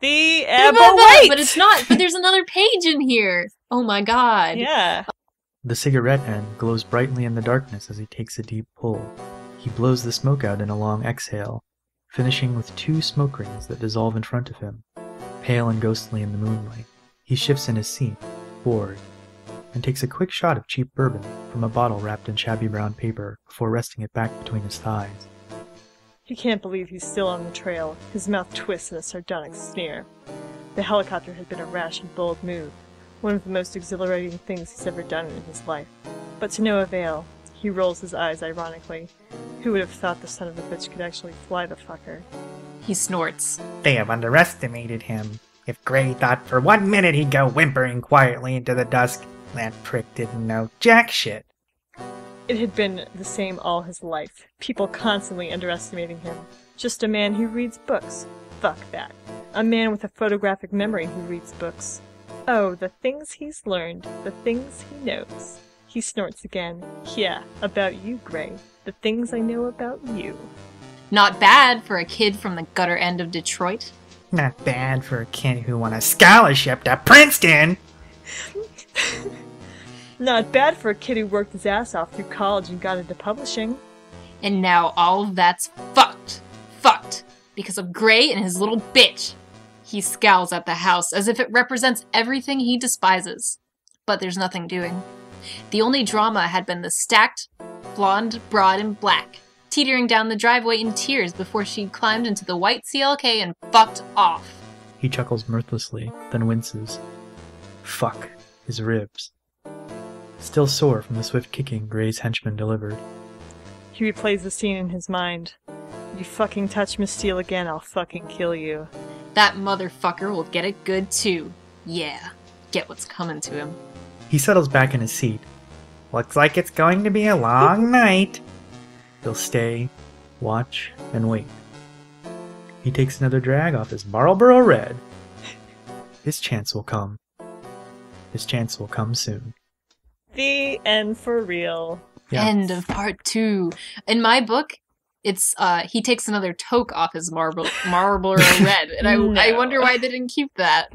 But wait! But it's not. But there's another page in here. Oh my god. Yeah. The cigarette end glows brightly in the darkness as he takes a deep pull. He blows the smoke out in a long exhale, finishing with 2 smoke rings that dissolve in front of him. Pale and ghostly in the moonlight, he shifts in his seat, bored, and takes a quick shot of cheap bourbon from a bottle wrapped in shabby brown paper before resting it back between his thighs. He can't believe he's still on the trail. His mouth twists in a sardonic sneer. The helicopter had been a rash and bold move, one of the most exhilarating things he's ever done in his life. But to no avail. He rolls his eyes ironically. Who would have thought the son of a bitch could actually fly the fucker? He snorts. They have underestimated him. If Gray thought for 1 minute he'd go whimpering quietly into the dusk, that prick didn't know jack shit. It had been the same all his life. People constantly underestimating him. Just a man who reads books. Fuck that. A man with a photographic memory who reads books. Oh, the things he's learned. The things he knows. He snorts again. Yeah, about you, Gray. The things I know about you. Not bad for a kid from the gutter end of Detroit. Not bad for a kid who won a scholarship to Princeton! Not bad for a kid who worked his ass off through college and got into publishing. And now all of that's fucked. Fucked. Because of Gray and his little bitch. He scowls at the house as if it represents everything he despises. But there's nothing doing. The only drama had been the stacked, blonde broad in black, teetering down the driveway in tears before she'd climbed into the white CLK and fucked off. He chuckles mirthlessly, then winces. Fuck his ribs. Still sore from the swift kicking Gray's henchman delivered. He replays the scene in his mind. You fucking touch Miss Steele again, I'll fucking kill you. That motherfucker will get it good too. Yeah, get what's coming to him. He settles back in his seat. Looks like it's going to be a long night. He'll stay, watch, and wait. He takes another drag off his Marlboro Red. His chance will come. His chance will come soon. The end for real. Yeah. End of part 2. In my book, it's he takes another toke off his Marlboro Red, and I No. wonder why they didn't keep that.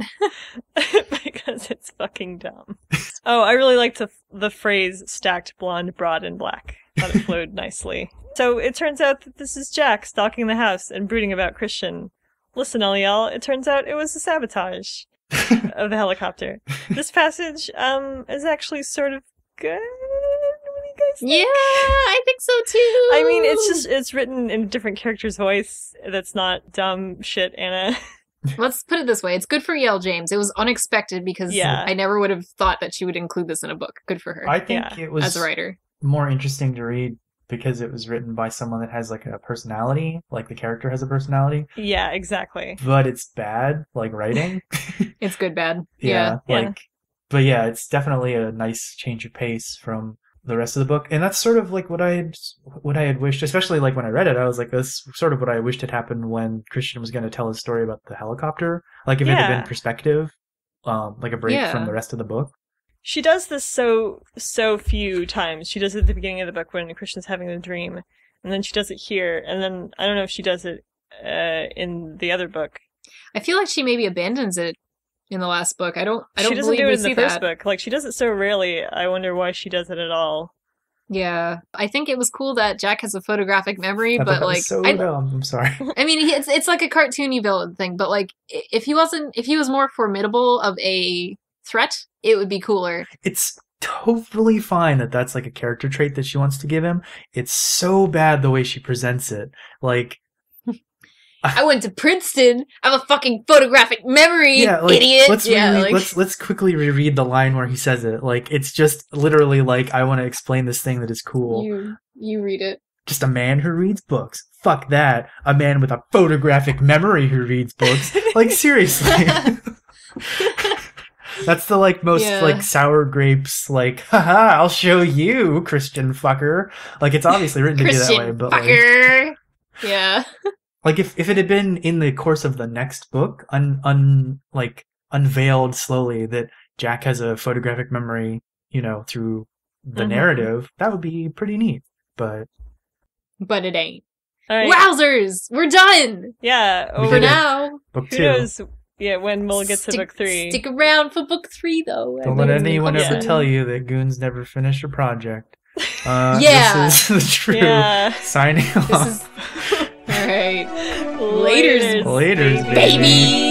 Because it's fucking dumb. Oh, I really liked the phrase stacked blonde, broad, and black. Thought it flowed nicely. So it turns out that this is Jack stalking the house and brooding about Christian. Listen, all y'all, it turns out it was a sabotage of the helicopter. This passage is actually sort of good. What do you guys think? Yeah, I think so too. I mean, it's written in a different character's voice that's not dumb shit, Anna. Let's put it this way. It's good for E.L.James. It was unexpected because Yeah. I never would have thought that she would include this in a book. Good for her I think Yeah. it was as a writer. more interesting to read because it was written by someone that has like a personality, like the character has a personality, Yeah, exactly. but it's bad, like writing. It's good, bad. Yeah. Like, but yeah, it's definitely a nice change of pace from the rest of the book, and that's sort of like what I had wished, especially like when I read it. I was like, that's sort of what I wished had happened when Christian was going to tell his story about the helicopter. Like if it had Yeah. been perspective, like a break from the rest of the book. She does this so few times. She does it at the beginning of the book when Christian's having the dream, and then she does it here, and then I don't know if she does it in the other book. I feel like she maybe abandons it in the last book. I don't She doesn't believe do we it in see the first that. book. Like, she does it so rarely, I wonder why she does it at all. Yeah. I think it was cool that Jack has a photographic memory, I thought but that like was so dumb. I'm sorry. I mean, it's like a cartoony villain thing, but like if he was more formidable of a threat, it would be cooler. It's totally fine that that's like a character trait that she wants to give him. It's so bad the way she presents it. Like, I went to Princeton. I have a fucking photographic memory, yeah, like, idiot. Let's let's quickly reread the line where he says it. Like, it's just literally like, I want to explain this thing that is cool. You read it. Just a man who reads books. Fuck that. A man with a photographic memory who reads books. Like, seriously. That's the like most Yeah. like sour grapes, like, haha, I'll show you, Christian fucker. Like it's obviously written to be that way, Christian but like, fucker. Yeah. like if it had been in the course of the next book, unveiled slowly that Jack has a photographic memory, you know, through the Mhm. narrative, that would be pretty neat. But But it ain't. All right. Wowzers! We're done! Yeah. We For did it. now. book Who 2. knows? Yeah, when we'll get to book 3. Stick around for book 3, though. Don't let anyone Yeah. ever tell you that goons never finish a project. Yeah. This is the true Yeah. signing This off. is... Alright. Laters, Laters, Baby!